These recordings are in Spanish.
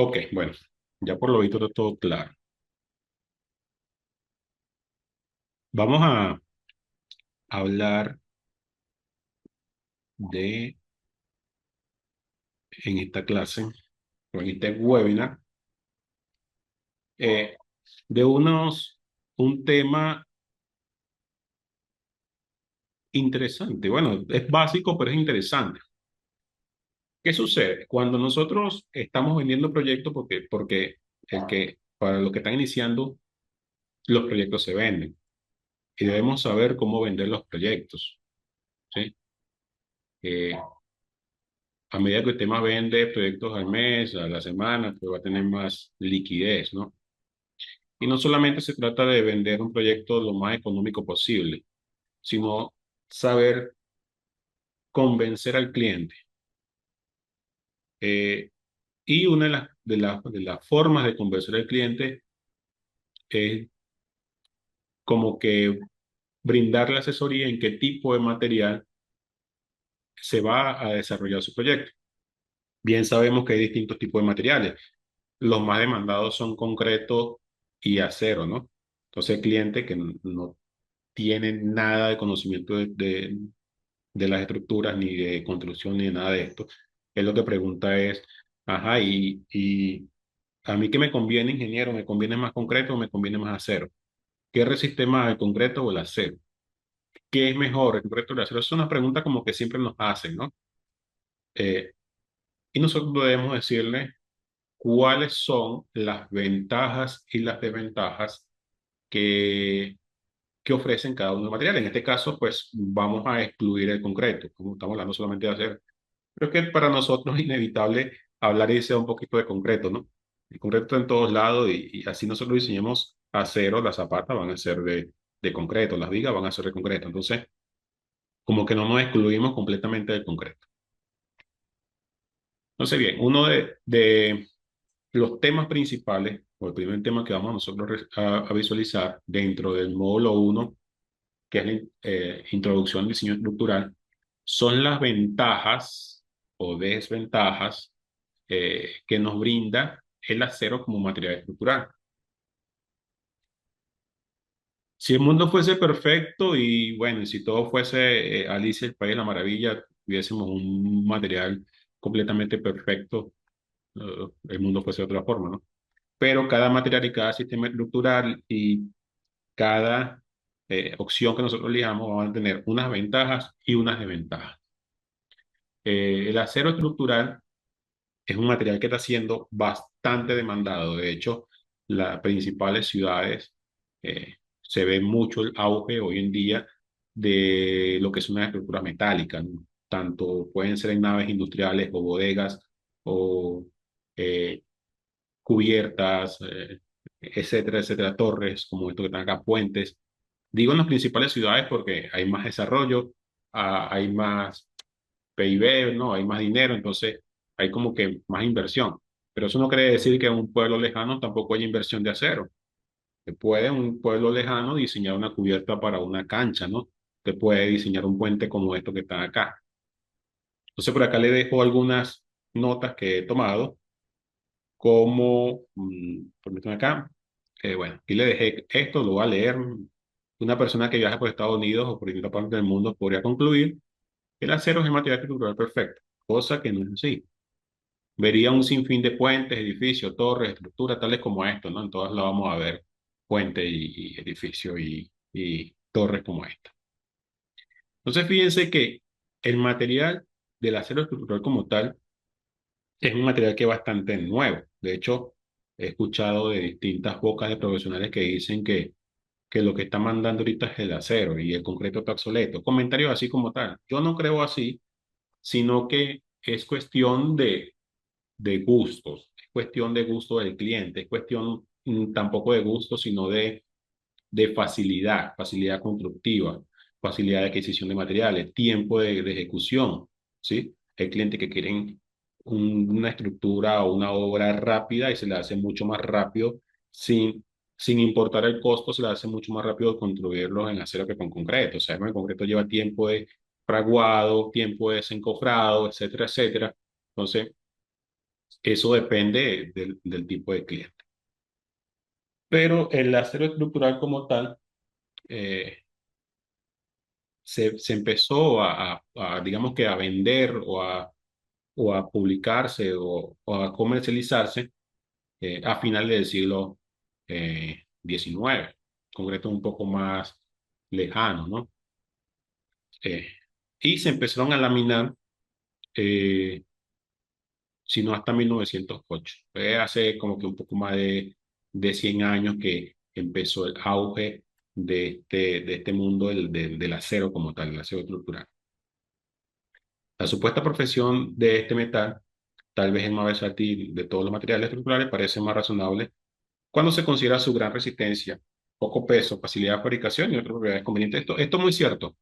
Ok, bueno, ya por lo visto está todo claro. Vamos a hablar de, en esta clase, o en este webinar, eh, de un tema interesante. Bueno, es básico, pero es interesante. ¿Qué sucede? Cuando nosotros estamos vendiendo proyectos, para los que están iniciando, los proyectos se venden y debemos saber cómo vender los proyectos, ¿sí? Eh, a medida que usted más vende proyectos al mes, a la semana, pues va a tener más liquidez, ¿no? Y no solamente se trata de vender un proyecto lo más económico posible, sino saber convencer al cliente. Eh, y una de las formas de convencer al cliente es como que brindarle asesoría en qué tipo de material se va a desarrollar su proyecto. Bien sabemos que hay distintos tipos de materiales. Los más demandados son concreto y acero, ¿no? Entonces el cliente que no tiene nada de conocimiento de las estructuras, ni de construcción, ni de nada de esto, él lo que pregunta es, ajá, y a mí qué me conviene, ingeniero, ¿me conviene más concreto o me conviene más acero? ¿Qué resiste más, el concreto o el acero? ¿Qué es mejor, el concreto o el acero? Es una pregunta como que siempre nos hacen, ¿no? Eh, y nosotros debemos decirle cuáles son las ventajas y las desventajas que, que ofrecen cada uno de los materiales. En este caso, pues vamos a excluir el concreto, como estamos hablando solamente de acero. Creo que para nosotros es inevitable hablar y decir un poquito de concreto, ¿no? El concreto está en todos lados y así nosotros diseñamos acero, las zapatas van a ser de concreto, las vigas van a ser de concreto. Entonces, como que no nos excluimos completamente del concreto. Entonces, bien, uno de los temas principales, o el primer tema que vamos nosotros a visualizar dentro del módulo uno, que es la introducción al diseño estructural, son las ventajas o desventajas que nos brinda el acero como material estructural. Si el mundo fuese perfecto y bueno, y si todo fuese Alicia el País de la Maravilla, tuviésemos un material completamente perfecto, el mundo fuese de otra forma, ¿no? Pero cada material y cada sistema estructural y cada opción que nosotros elijamos van a tener unas ventajas y unas desventajas. El acero estructural es un material que está siendo bastante demandado. De hecho, las principales ciudades se ve mucho el auge hoy en día de lo que son las estructuras metálicas, ¿no? Tanto pueden ser en naves industriales o bodegas o eh, cubiertas, etcétera, etcétera, torres, como esto que están acá, puentes. Digo en las principales ciudades porque hay más desarrollo, hay más PIB, ¿no? Hay más dinero, entonces hay como que más inversión. Pero eso no quiere decir que en un pueblo lejano tampoco haya inversión de acero. Se puede en un pueblo lejano diseñar una cubierta para una cancha, ¿no? Se puede diseñar un puente como esto que está acá. Entonces por acá le dejo algunas notas que he tomado como, permítanme acá, bueno, aquí le dejé esto, lo voy a leer. Una persona que viaja por Estados Unidos o por distintas partes del mundo podría concluir que el acero es el material estructural perfecto, cosa que no es así. Vería un sinfín de puentes, edificios, torres, estructuras tales como esto, ¿no? En todas las vamos a ver puentes y edificios y torres como esta. Entonces, fíjense que el material del acero estructural como tal es un material que es bastante nuevo. De hecho, he escuchado de distintas bocas de profesionales que dicen que lo que está mandando ahorita es el acero y el concreto está obsoleto. Comentarios así como tal. Yo no creo así, sino que es cuestión de gustos, es cuestión de gusto del cliente, es cuestión tampoco de gusto, sino de facilidad, facilidad constructiva, facilidad de adquisición de materiales, tiempo de ejecución, ¿sí? Hay clientes que quieren una estructura o una obra rápida y se le hace mucho más rápido sin importar el costo, se le hace mucho más rápido construirlos en acero que con concreto. O sea, el concreto lleva tiempo de fraguado, tiempo de desencofrado, etcétera, etcétera. Entonces, Eso depende del tipo de cliente. Pero el acero estructural como tal eh, se empezó digamos que a vender o a publicarse o a comercializarse a finales del siglo XIX, concreto un poco más lejano, ¿no? Eh, y se empezaron a laminar, eh, si no hasta 1908. Hace como que un poco más de 100 años que empezó el auge de este mundo del acero como tal, el acero estructural. La supuesta profesión de este metal, tal vez el más versátil de todos los materiales estructurales, parece más razonable cuando se considera su gran resistencia, poco peso, facilidad de fabricación y otras propiedades convenientes. Esto es muy cierto.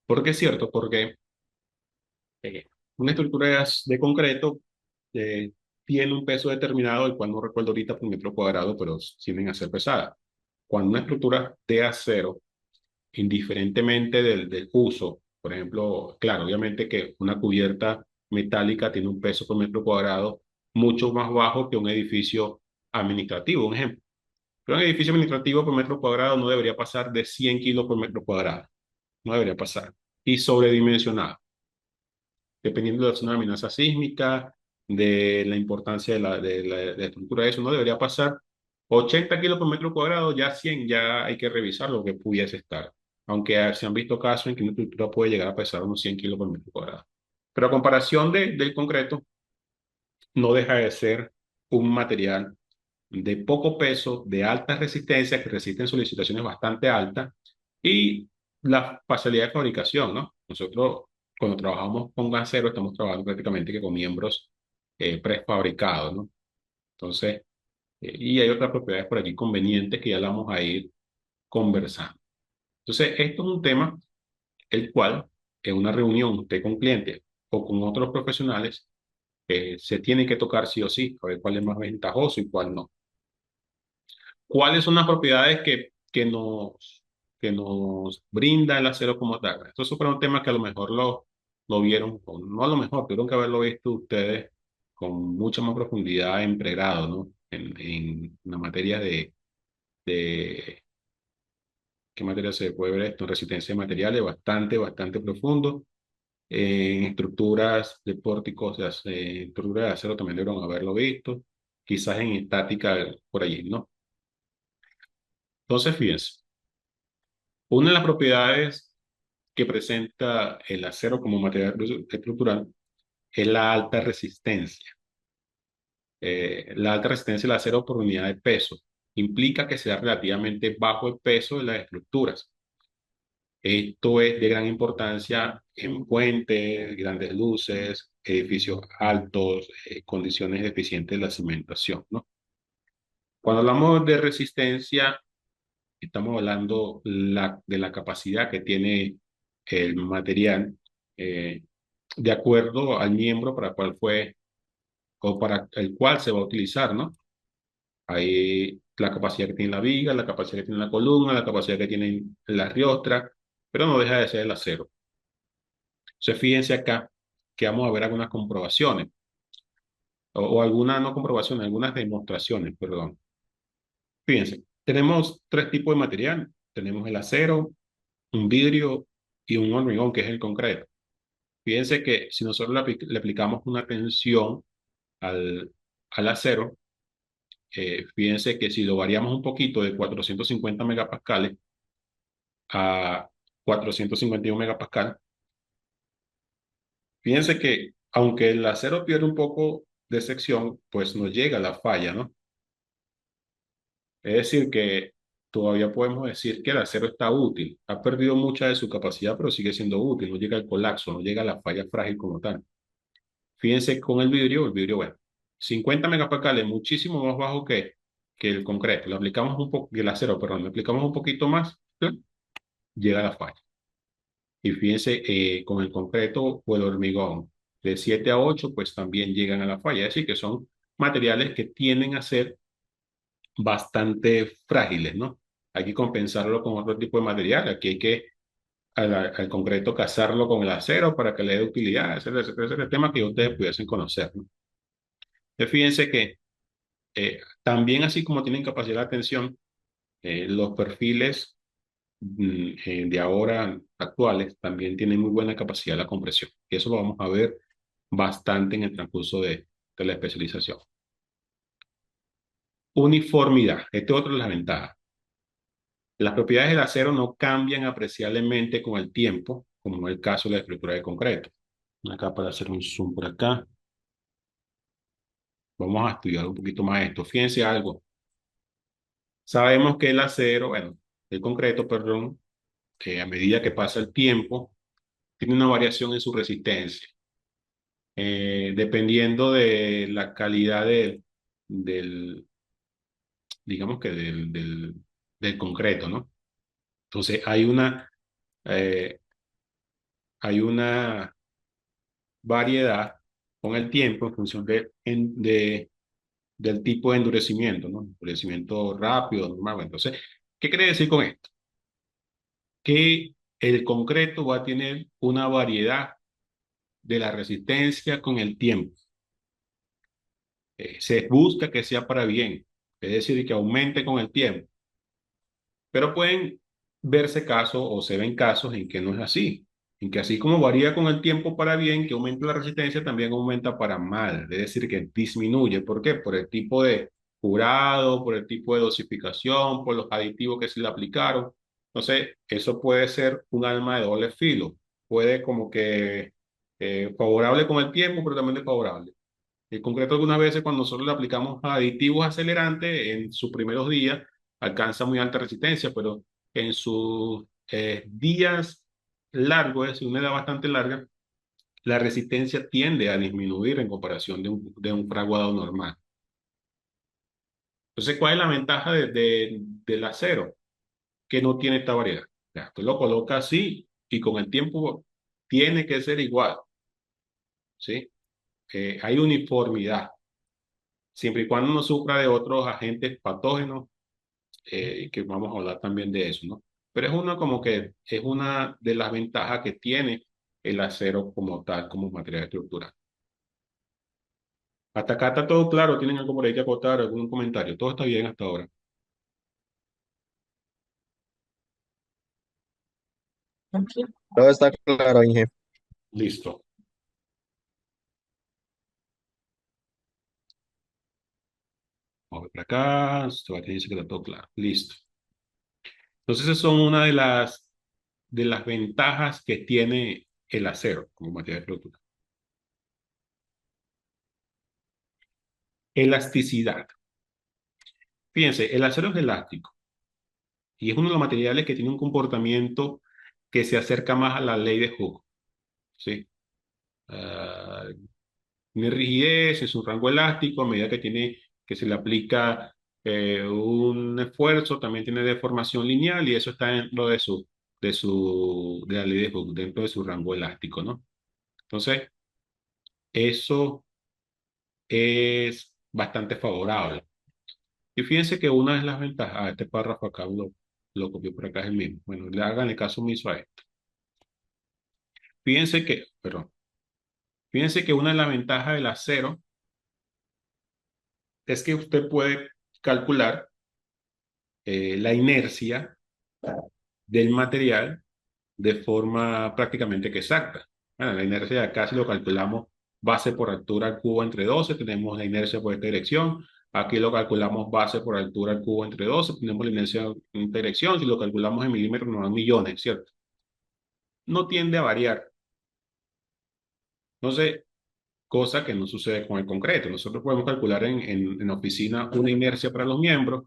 ¿Por qué es cierto? Porque eh, una estructura de concreto eh, tiene un peso determinado, el cual no recuerdo ahorita por metro cuadrado, pero tienden a ser pesada. Cuando una estructura de acero, indiferentemente del uso, por ejemplo, claro, obviamente que una cubierta metálica tiene un peso por metro cuadrado mucho más bajo que un edificio administrativo, un ejemplo. Pero un edificio administrativo por metro cuadrado no debería pasar de 100 kilos por metro cuadrado. No debería pasar. Y sobredimensionado, dependiendo de una amenaza sísmica, de la importancia de la estructura de eso, no debería pasar 80 kilos por metro cuadrado, ya 100, ya hay que revisar lo que pudiese estar. Aunque se han visto casos en que una estructura puede llegar a pesar unos 100 kilos por metro cuadrado. Pero a comparación del concreto, no deja de ser un material de poco peso, de alta resistencia, que resisten solicitaciones bastante altas y la facilidad de fabricación, ¿no? Nosotros, cuando trabajamos con acero, estamos trabajando prácticamente que con miembros prefabricados, ¿no? Entonces, y hay otras propiedades por aquí convenientes que ya la vamos a ir conversando. Entonces, esto es un tema el cual, en una reunión usted con clientes o con otros profesionales, se tiene que tocar sí o sí, a ver cuál es más ventajoso y cuál no. ¿Cuáles son las propiedades que nos brinda el acero como tal? Esto es súper un tema que a lo mejor lo vieron, o no a lo mejor, tuvieron que haberlo visto ustedes con mucha más profundidad en pregrado, ¿no? En la materia de ¿qué materia se puede ver esto? Resistencia de materiales, bastante profundo. En estructuras de pórticos, estructuras de acero también debieron haberlo visto. Quizás en estática por allí, ¿no? Entonces, fíjense. Una de las propiedades que presenta el acero como material estructural es la alta resistencia. La alta resistencia del acero por unidad de peso implica que sea relativamente bajo el peso de las estructuras. Esto es de gran importancia en puentes, grandes luces, edificios altos, condiciones deficientes de la cimentación, ¿no? Cuando hablamos de resistencia, estamos hablando de la capacidad que tiene el material eh, de acuerdo al miembro para el cual fue o para el cual se va a utilizar, ¿no? Hay la capacidad que tiene la viga, la capacidad que tiene la columna, la capacidad que tiene la riostra, pero no deja de ser el acero. Entonces, fíjense acá que vamos a ver algunas comprobaciones, o algunas no comprobaciones, algunas demostraciones, perdón. Fíjense, tenemos tres tipos de material. Tenemos el acero, un vidrio y un hormigón, que es el concreto. Fíjense que si nosotros le aplicamos una tensión al acero, fíjense que si lo variamos un poquito de 450 megapascales a 451 megapascal, fíjense que aunque el acero pierde un poco de sección, pues no llega a la falla, ¿no? Es decir, que todavía podemos decir que el acero está útil. Ha perdido mucha de su capacidad, pero sigue siendo útil. No llega al colapso, no llega a la falla frágil como tal. Fíjense con el vidrio, bueno, 50 megapascales, muchísimo más bajo que el concreto. Le aplicamos un poco, que el acero, perdón, le aplicamos un poquito más, ¡plum! Llega a la falla. Y fíjense, con el concreto o el hormigón, de 7 a 8 pues también llegan a la falla. Es decir, que son materiales que tienden a ser bastante frágiles, ¿no? Hay que compensarlo con otro tipo de material. Aquí hay que al concreto casarlo con el acero para que le dé utilidad. Ese es el tema que ustedes pudiesen conocer, ¿no? Fíjense que también así como tienen capacidad de atención, los perfiles de ahora actuales también tienen muy buena capacidad de la compresión. Y eso lo vamos a ver bastante en el transcurso de la especialización. Uniformidad. Este es otro de las ventajas. Las propiedades del acero no cambian apreciablemente con el tiempo, como en el caso de la estructura de concreto. Acá para hacer un zoom por acá, vamos a estudiar un poquito más esto. Fíjense algo. Sabemos que el acero, bueno, el concreto, perdón, que a medida que pasa el tiempo, tiene una variación en su resistencia, dependiendo de la calidad del digamos que del concreto, ¿no? Entonces, eh, hay una variedad con el tiempo en función del tipo de endurecimiento, ¿no? Endurecimiento rápido, normal. Bueno, entonces, ¿qué quiere decir con esto? Que el concreto va a tener una variedad de la resistencia con el tiempo. Se busca que sea para bien, es decir, que aumente con el tiempo. Pero pueden verse casos o se ven casos en que no es así, en que así como varía con el tiempo para bien, que aumenta la resistencia, también aumenta para mal, es decir, que disminuye. ¿Por qué? Por el tipo de curado, por el tipo de dosificación, por los aditivos que se le aplicaron. Entonces, eso puede ser un arma de doble filo. Puede como que favorable con el tiempo, pero también desfavorable. En concreto, algunas veces cuando nosotros le aplicamos aditivos acelerantes en sus primeros días, alcanza muy alta resistencia, pero en sus días largos, es decir, una edad bastante larga, la resistencia tiende a disminuir en comparación de un fraguado normal. Entonces, ¿cuál es la ventaja del acero? Que no tiene esta variedad. Ya, tú lo colocas así y con el tiempo tiene que ser igual, ¿sí? Hay uniformidad, siempre y cuando no sufra de otros agentes patógenos, que vamos a hablar también de eso, ¿no? Pero es una de las ventajas que tiene el acero como tal, como material estructural. Hasta acá está todo claro, ¿tienen algo por ahí que acotar, algún comentario? Todo está bien hasta ahora. Todo está claro, Inge. Listo. Vamos a ver por acá, Sebastián dice que está todo claro. Listo. Entonces, esas son una de las ventajas que tiene el acero como material estructural. Elasticidad. Fíjense, el acero es elástico y es uno de los materiales que tiene un comportamiento que se acerca más a la ley de Hooke, ¿sí? Ah, tiene rigidez en su rango elástico a medida que se le aplica un esfuerzo, también tiene deformación lineal y eso está dentro de la ley de Hooke, dentro de su rango elástico, ¿no? Entonces, eso es bastante favorable. Y fíjense que una de las ventajas, este párrafo acá lo copié por acá, es el mismo. Bueno, le hagan el caso omiso a esto. Perdón, fíjense que una de las ventajas del acero es que usted puede calcular la inercia del material de forma prácticamente que exacta. Bueno, la inercia de acá, si lo calculamos base por altura al cubo entre 12, tenemos la inercia por esta dirección. Aquí lo calculamos base por altura al cubo entre 12, tenemos la inercia en esta dirección. Si lo calculamos en milímetros, nos dan millones, ¿cierto? No tiende a variar. Entonces, cosa que no sucede con el concreto. Nosotros podemos calcular en la oficina una inercia para los miembros.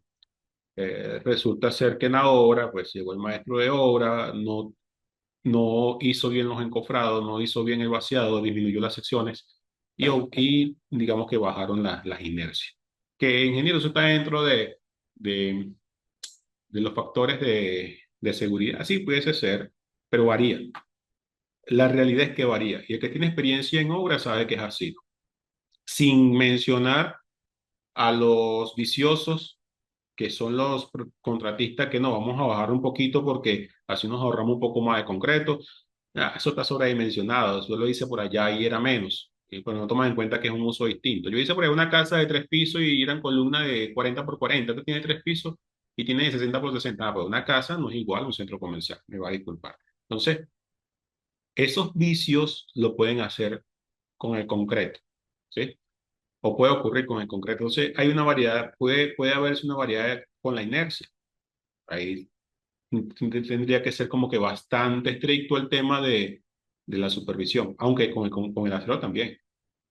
Resulta ser que en la obra, pues llegó el maestro de obra, no hizo bien los encofrados, no hizo bien el vaciado, disminuyó las secciones y digamos que bajaron las inercias. Que ingeniero, eso está dentro de, de los factores de seguridad. Sí, pudiese ser, pero varía. La realidad es que varía. Y el que tiene experiencia en obra sabe que es así. Sin mencionar a los viciosos, que son los contratistas que no, vamos a bajar un poquito porque así nos ahorramos un poco más de concreto. Ah, eso está sobredimensionado, eso lo hice por allá y era menos. pero no toman en cuenta que es un uso distinto. Yo hice por ahí una casa de 3 pisos y eran columnas de 40 por 40. Esto tiene 3 pisos y tiene de 60 por 60. Pero una casa no es igual a un centro comercial, me va a disculpar. Entonces, esos vicios lo pueden hacer con el concreto, ¿sí? O puede ocurrir con el concreto. Entonces, hay una variedad, puede haberse una variedad con la inercia. Ahí tendría que ser como que bastante estricto el tema de la supervisión, aunque con el acero también,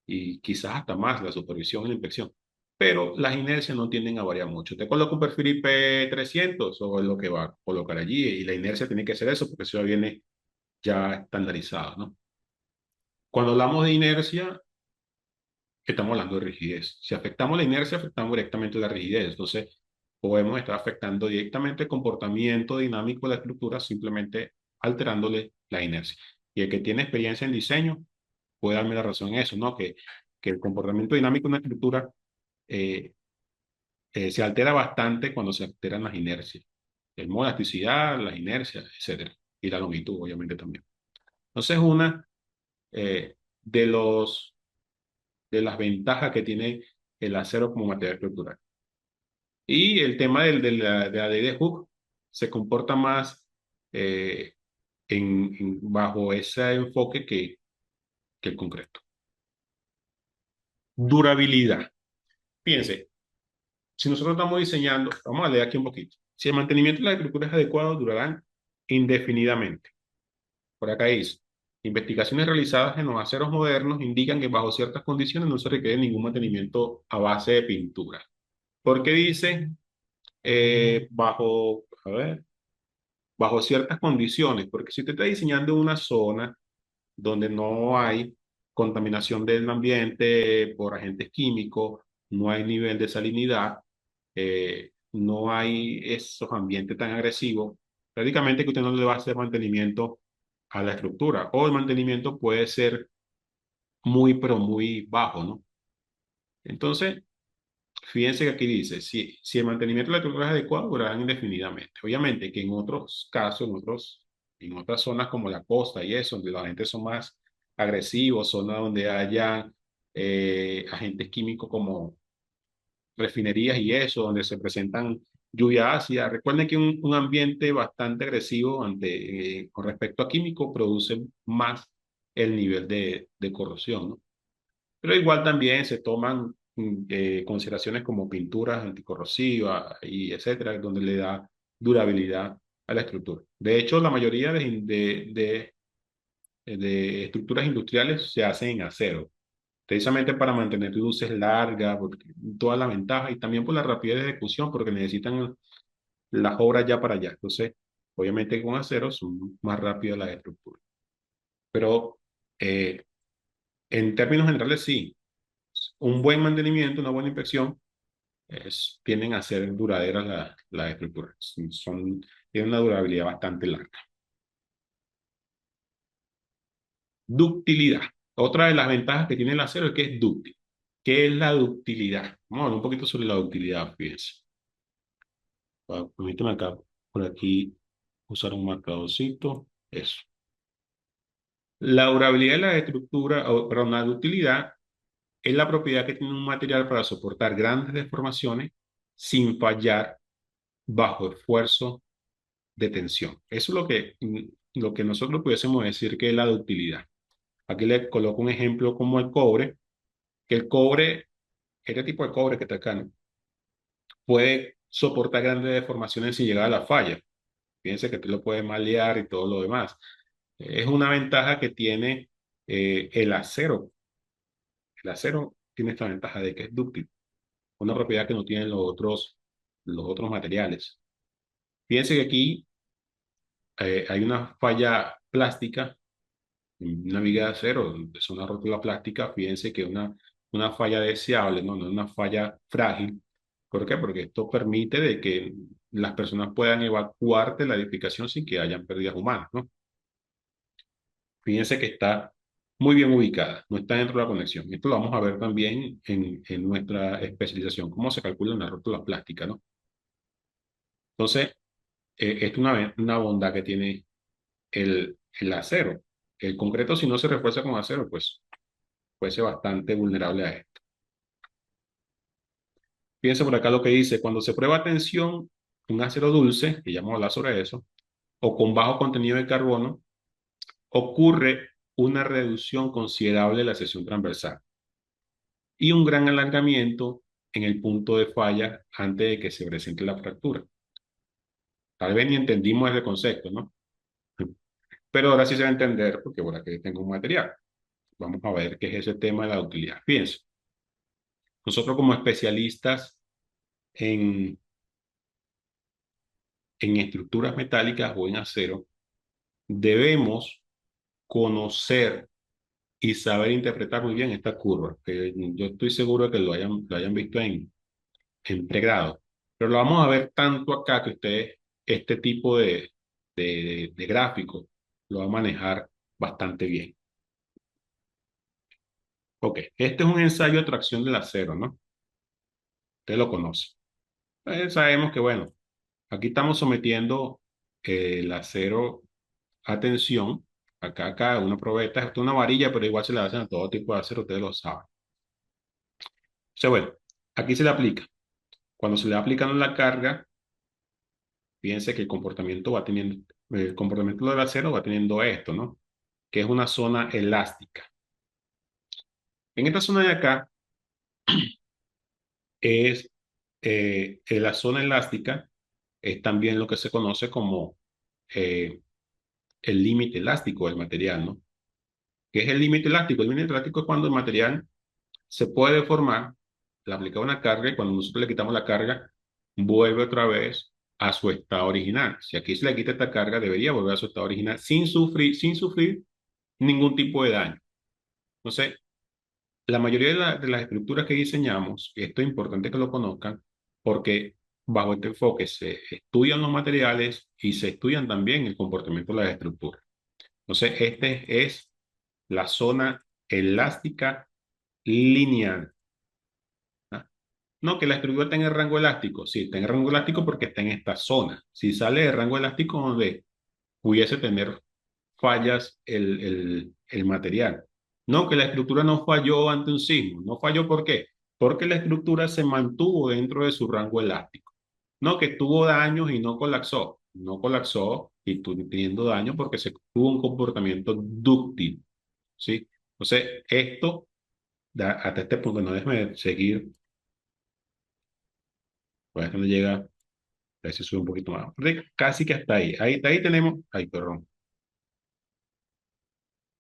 y quizás hasta más la supervisión y la inspección. Pero las inercias no tienden a variar mucho. Te coloco un perfil IP 300 o es lo que va a colocar allí, y la inercia tiene que ser eso, porque eso ya viene ya estandarizado, ¿no? Cuando hablamos de inercia, estamos hablando de rigidez. Si afectamos la inercia, afectamos directamente la rigidez. Entonces, podemos estar afectando directamente el comportamiento dinámico de la estructura simplemente alterándole la inercia. Y el que tiene experiencia en diseño puede darme la razón en eso, ¿no? Que el comportamiento dinámico de una estructura eh, se altera bastante cuando se alteran las inercias. El modo de elasticidad, las inercias, etcétera. Y la longitud, obviamente, también. Entonces, una de de las ventajas que tiene el acero como material estructural. Y el tema de la ley de Hooke se comporta más eh, bajo ese enfoque que el concreto. Durabilidad. Fíjense, si nosotros estamos diseñando, vamos a leer aquí un poquito. Si el mantenimiento de la estructura es adecuado, durarán indefinidamente. Por acá dice, investigaciones realizadas en los aceros modernos indican que bajo ciertas condiciones no se requiere ningún mantenimiento a base de pintura. ¿Por qué dice a ver, bajo ciertas condiciones? Porque si usted está diseñando una zona donde no hay contaminación del ambiente por agentes químicos, no hay nivel de salinidad, no hay esos ambientes tan agresivos, prácticamente que usted no le va a hacer mantenimiento a la estructura, o el mantenimiento puede ser muy, pero muy bajo, ¿no? Entonces, fíjense que aquí dice, si el mantenimiento de la estructura es adecuado, durarán indefinidamente. Obviamente que en otros casos, en otras zonas como la costa y eso, donde la gente son más agresivos, zonas donde haya agentes químicos como refinerías y eso, donde se presentan lluvia ácida. Recuerden que un ambiente bastante agresivo con respecto a químicos produce más el nivel de corrosión, ¿no? Pero igual también se toman consideraciones como pinturas anticorrosivas y etcétera, donde le da durabilidad a la estructura. De hecho, la mayoría de estructuras industriales se hacen en acero, precisamente para mantener luces largas, porque todas las ventajas y también por la rapidez de ejecución, porque necesitan las obras ya para allá. Entonces, obviamente con acero son más rápidas las estructuras. Pero eh, en términos generales, sí, un buen mantenimiento, una buena inspección tienden a ser duraderas las estructuras. Tienen una durabilidad bastante larga. Ductilidad. Otra de las ventajas que tiene el acero es que es dúctil. ¿Qué es la ductilidad? Vamos a hablar un poquito sobre la ductilidad, fíjense. Permíteme acá, por aquí, usar un marcadorcito. Eso. La durabilidad de la estructura, perdón, la ductilidad es la propiedad que tiene un material para soportar grandes deformaciones sin fallar bajo esfuerzo de tensión. Eso es lo que nosotros pudiésemos decir que es la ductilidad. Aquí le coloco un ejemplo como el cobre, que el cobre, este tipo de cobre que está acá, ¿no? Puede soportar grandes deformaciones sin llegar a la falla. Fíjense que tú lo puedes malear y todo lo demás. Es una ventaja que tiene el acero. El acero tiene esta ventaja de que es dúctil, una propiedad que no tienen los otros materiales. Fíjense que aquí hay una falla plástica, una viga de acero, es una rótula plástica. Fíjense que una falla deseable, ¿no? No es una falla frágil. ¿Por qué? Porque esto permite de que las personas puedan evacuar de la edificación sin que hayan pérdidas humanas, ¿no? Fíjense que está muy bien ubicada, no está dentro de la conexión. Esto lo vamos a ver también en nuestra especialización, cómo se calcula una rótula plástica, ¿no? Entonces, esto es una bondad que tiene el acero. El concreto, si no se refuerza con acero, pues fuese bastante vulnerable a esto. Fíjense por acá lo que dice, cuando se prueba a tensión un acero dulce, que ya vamos a hablar sobre eso, o con bajo contenido de carbono, ocurre una reducción considerable de la sección transversal y un gran alargamiento en el punto de falla antes de que se presente la fractura. Tal vez ni entendimos ese concepto, ¿no? Pero ahora sí se va a entender porque por aquí tengo un material. Vamos a ver qué es ese tema de la utilidad. Fíjense, nosotros como especialistas en, en estructuras metálicas o en acero, debemos conocer y saber interpretar muy bien esta curva, que yo estoy seguro de que lo hayan visto en pregrado, pero lo vamos a ver tanto acá que ustedes este tipo de gráfico lo va a manejar bastante bien. Ok, este es un ensayo de tracción del acero, ¿no? Usted lo conoce. Sabemos que, bueno, aquí estamos sometiendo el acero a tensión. Acá, una probeta, esto es una varilla, pero igual se le hacen a todo tipo de acero, ustedes lo saben. O sea, bueno, aquí se le aplica. Cuando se le va aplicando la carga, fíjense que el comportamiento del acero va teniendo esto, ¿no? Que es una zona elástica. En esta zona de acá es en la zona elástica, es también lo que se conoce como eh, el límite elástico del material, ¿no? ¿Qué es el límite elástico? El límite elástico es cuando el material se puede deformar, le aplica una carga y cuando nosotros le quitamos la carga, vuelve otra vez a su estado original. Si aquí se le quita esta carga, debería volver a su estado original sin sufrir ningún tipo de daño. Entonces, la mayoría de las estructuras que diseñamos, y esto es importante que lo conozcan, porque bajo este enfoque se estudian los materiales y se estudian también el comportamiento de las estructuras. Entonces, este es la zona elástica lineal. ¿Ah? No, que la estructura tenga rango elástico. Sí, tenga rango elástico porque está en esta zona. Si sale de rango elástico donde pudiese tener fallas el material. No, que la estructura no falló ante un sismo. ¿No falló por qué? Porque la estructura se mantuvo dentro de su rango elástico. No, que tuvo daños y no colapsó. No colapsó y estuvo teniendo daño porque se tuvo un comportamiento dúctil. ¿Sí? Entonces, esto, hasta este punto, no déjeme seguir, pues cuando llega, a ver si sube un poquito más. Casi que hasta ahí. Ahí tenemos, ay, perdón,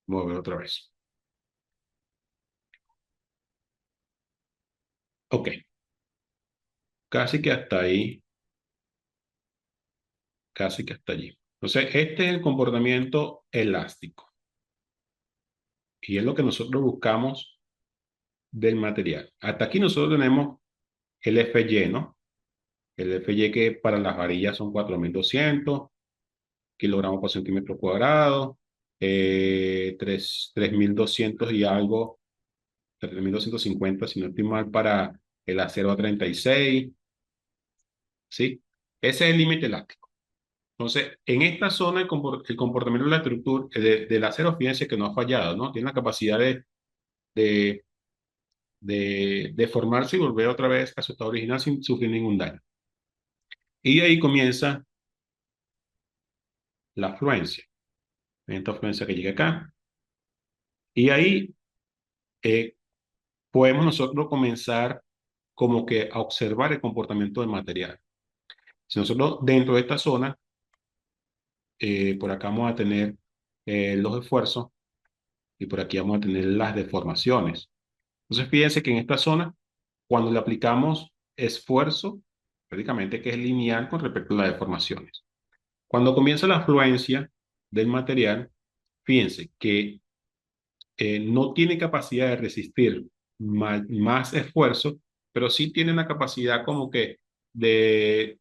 voy a ver otra vez. Ok, casi que hasta ahí, casi que hasta allí. Entonces, este es el comportamiento elástico y es lo que nosotros buscamos del material. Hasta aquí nosotros tenemos el FY, ¿no? El FY que para las varillas son 4200 kilogramos por centímetro cuadrado, 3200 y algo, 3250 si no estoy mal, para el acero A36, ¿sí? Ese es el límite elástico. Entonces, en esta zona, el comportamiento de la estructura del acero, fíjense que no ha fallado, ¿no? Tiene la capacidad de, de formarse y volver otra vez a su estado original sin sufrir ningún daño. Y ahí comienza la fluencia. Esta fluencia que llega acá. Y ahí eh, podemos nosotros comenzar como que a observar el comportamiento del material. Si nosotros dentro de esta zona, por acá vamos a tener los esfuerzos y por aquí vamos a tener las deformaciones. Entonces, fíjense que en esta zona, cuando le aplicamos esfuerzo, prácticamente que es lineal con respecto a las deformaciones. Cuando comienza la fluencia del material, fíjense que no tiene capacidad de resistir más esfuerzo, pero sí tiene una capacidad como que de,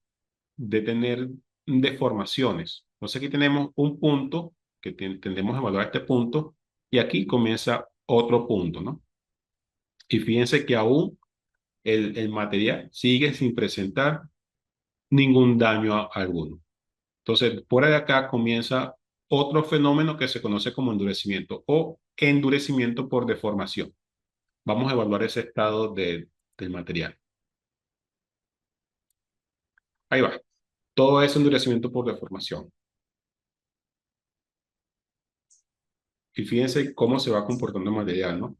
de tener deformaciones. Entonces aquí tenemos un punto que tendemos a evaluar este punto y aquí comienza otro punto, ¿no? Y fíjense que aún el material sigue sin presentar ningún daño alguno. Entonces, por ahí acá comienza otro fenómeno que se conoce como endurecimiento o endurecimiento por deformación. Vamos a evaluar ese estado del material. Ahí va. Todo es endurecimiento por deformación. Y fíjense cómo se va comportando el material, ¿no?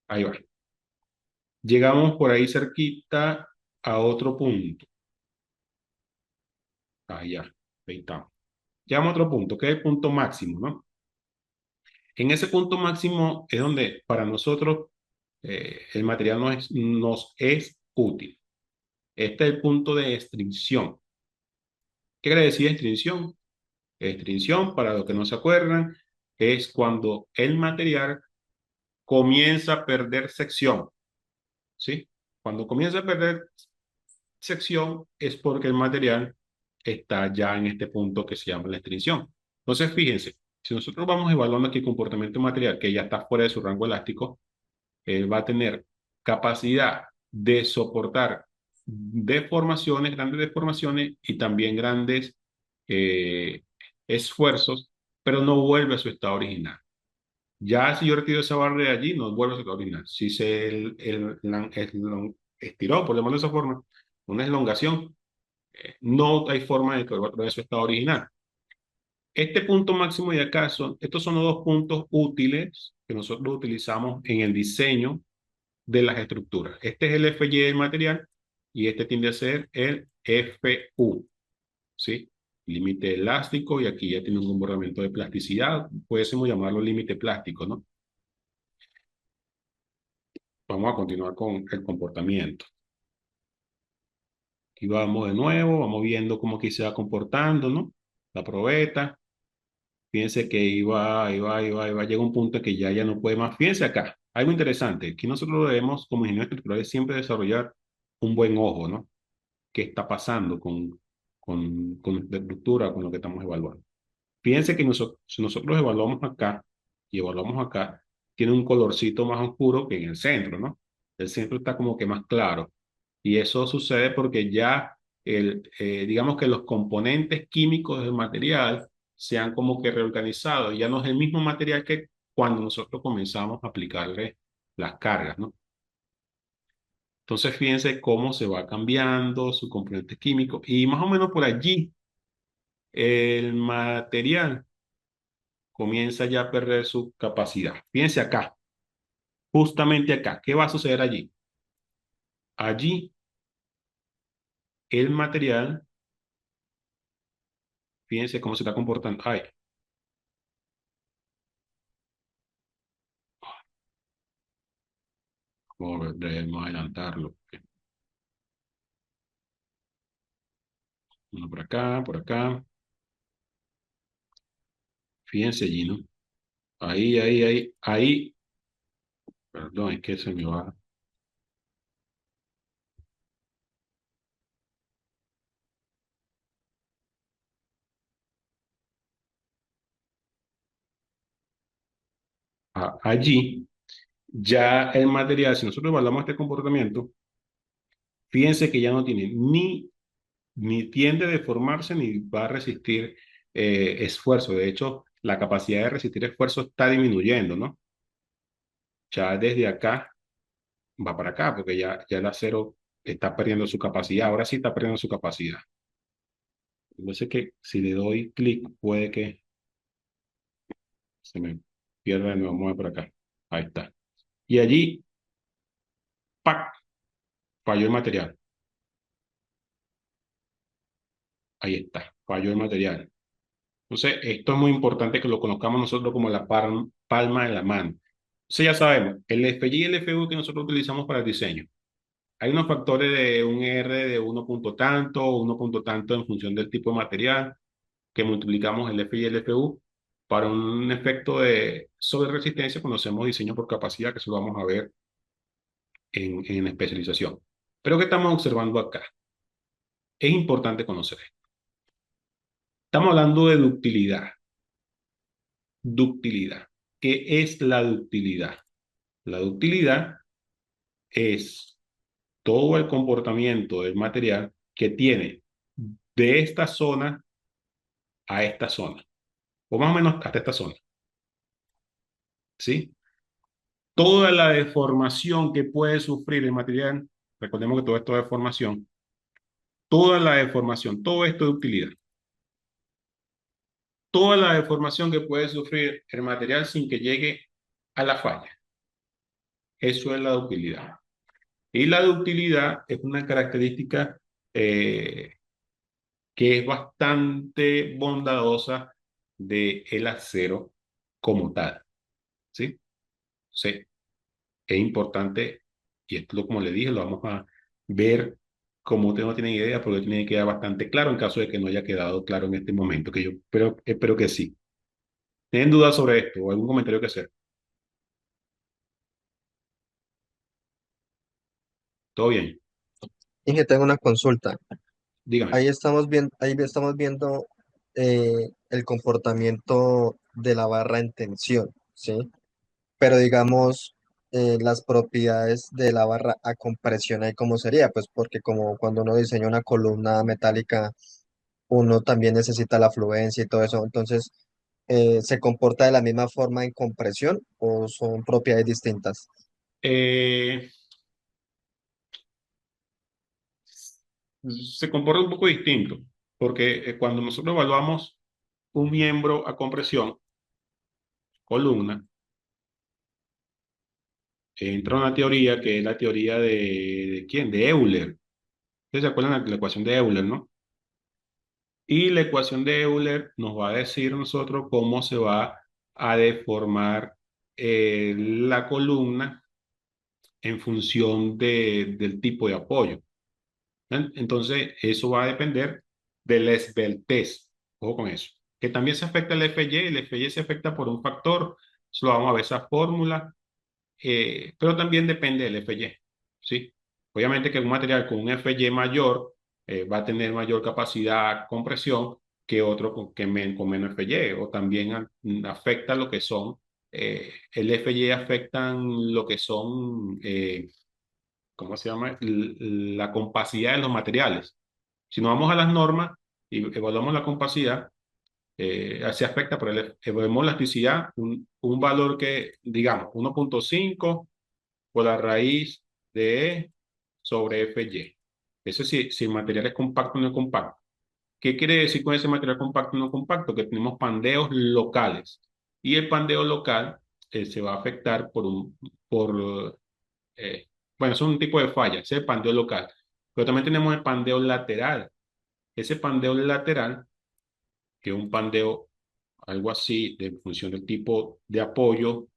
Ahí va. Llegamos por ahí cerquita a otro punto. Ahí ya. Ahí está. Llegamos a otro punto, que es el punto máximo, ¿no? En ese punto máximo es donde para nosotros el material nos es útil. Este es el punto de extinción. ¿Qué quiere decir extinción? Extinción, para los que no se acuerdan, es cuando el material comienza a perder sección, ¿sí? Cuando comienza a perder sección es porque el material está ya en este punto que se llama la extinción. Entonces, fíjense, si nosotros vamos evaluando aquí el comportamiento material que ya está fuera de su rango elástico, va a tener capacidad de soportar deformaciones, grandes deformaciones y también grandes eh, esfuerzos, pero no vuelve a su estado original. Ya si yo retiro esa barra de allí, no vuelve a su estado original. Si se estiró, por llamarlo de esa forma, una elongación, no hay forma de que vuelva a su estado original. Este punto máximo de acá estos son los dos puntos útiles que nosotros utilizamos en el diseño de las estructuras. Este es el FY del material y este tiende a ser el FU, ¿sí? Límite elástico y aquí ya tiene un comportamiento de plasticidad, pudiésemos llamarlo límite plástico, ¿no? Vamos a continuar con el comportamiento. Aquí vamos de nuevo, vamos viendo cómo aquí se va comportando, ¿no? La probeta. Fíjense que iba, llega un punto en que ya no puede más. Fíjense acá, algo interesante. Aquí nosotros debemos, como ingenieros estructurales, siempre desarrollar un buen ojo, ¿no? ¿Qué está pasando con la estructura, con lo que estamos evaluando? Fíjense que si nosotros evaluamos acá y evaluamos acá, tiene un colorcito más oscuro que en el centro, ¿no? El centro está como que más claro. Y eso sucede porque ya digamos que los componentes químicos del material se han como que reorganizado. Ya no es el mismo material que cuando nosotros comenzamos a aplicarle las cargas, ¿no? Entonces, fíjense cómo se va cambiando su componente químico y más o menos por allí el material comienza ya a perder su capacidad. Fíjense acá, justamente acá, ¿qué va a suceder allí? Allí el material, fíjense cómo se está comportando. Ay, debemos adelantarlo. Uno por acá, por acá. Fíjense allí, ¿no? Ahí. Perdón, es que se me va. Allí ya el material, si nosotros evaluamos este comportamiento, fíjense que ya no tiene ni tiende a deformarse ni va a resistir esfuerzo. De hecho, la capacidad de resistir esfuerzo está disminuyendo, ¿no? Ya desde acá va para acá, porque ya el acero está perdiendo su capacidad. Ahora sí está perdiendo su capacidad. Entonces que si le doy clic puede que se me pierda de nuevo. Mueve por acá. Ahí está. Y allí, ¡pac! Falló el material. Ahí está. Falló el material. Entonces, esto es muy importante que lo conozcamos nosotros como la palma de la mano. Entonces, ya sabemos, el FY y el FU que nosotros utilizamos para el diseño. Hay unos factores de un R de uno punto tanto, uno punto tanto en función del tipo de material, que multiplicamos el FY y el FU para un efecto de sobre resistencia cuando hacemos diseño por capacidad, que eso lo vamos a ver en especialización. Pero ¿qué estamos observando acá? Es importante conocer esto. Estamos hablando de ductilidad. Ductilidad. ¿Qué es la ductilidad? La ductilidad es todo el comportamiento del material que tiene de esta zona a esta zona, o más o menos hasta esta zona. ¿sí? Toda la deformación que puede sufrir el material, recordemos que todo esto es deformación, toda la deformación, todo esto es utilidad. Toda la deformación que puede sufrir el material sin que llegue a la falla. Eso es la ductilidad. Y la ductilidad es una característica eh, que es bastante bondadosa del acero como tal, ¿sí? Sí, es importante, y esto como le dije, lo vamos a ver como usted no tiene idea, porque tiene que quedar bastante claro en caso de que no haya quedado claro en este momento, que yo espero que sí. ¿Tienen dudas sobre esto o algún comentario que hacer? ¿Todo bien? Inge, tengo una consulta. Dígame. Ahí estamos viendo el comportamiento de la barra en tensión, ¿sí? Pero digamos, las propiedades de la barra a compresión, ¿ahí cómo sería? Pues porque como cuando uno diseña una columna metálica, uno también necesita la fluencia y todo eso. Entonces, ¿se comporta de la misma forma en compresión o son propiedades distintas? Eh, Se comporta un poco distinto, porque cuando nosotros evaluamos un miembro a compresión, columna, entra una teoría que es la teoría ¿de quién? De Euler. ¿Ustedes se acuerdan de la ecuación de Euler, no? Y la ecuación de Euler nos va a decir nosotros cómo se va a deformar la columna en función del tipo de apoyo. Entonces, eso va a depender de la esbeltez. Ojo con eso. Que también se afecta el FY se afecta por un factor, eso lo vamos a ver esa fórmula, pero también depende del FY, ¿sí? Obviamente que un material con un FY mayor va a tener mayor capacidad compresión que otro con menos FY, o también afecta lo que son, el FY afectan lo que son ¿cómo se llama? La compacidad de los materiales. Si nos vamos a las normas y evaluamos la compacidad, se afecta por evaluamos elasticidad, un valor que, digamos, 1,5 por la raíz de E sobre FY. Eso sí, si el material es compacto o no es compacto. ¿Qué quiere decir con ese material compacto o no compacto? Que tenemos pandeos locales. Y el pandeo local se va a afectar por eh, bueno, es un tipo de falla, ese es el pandeo local. Pero también tenemos el pandeo lateral. Ese pandeo lateral, que es un pandeo algo así, de función del tipo de apoyo,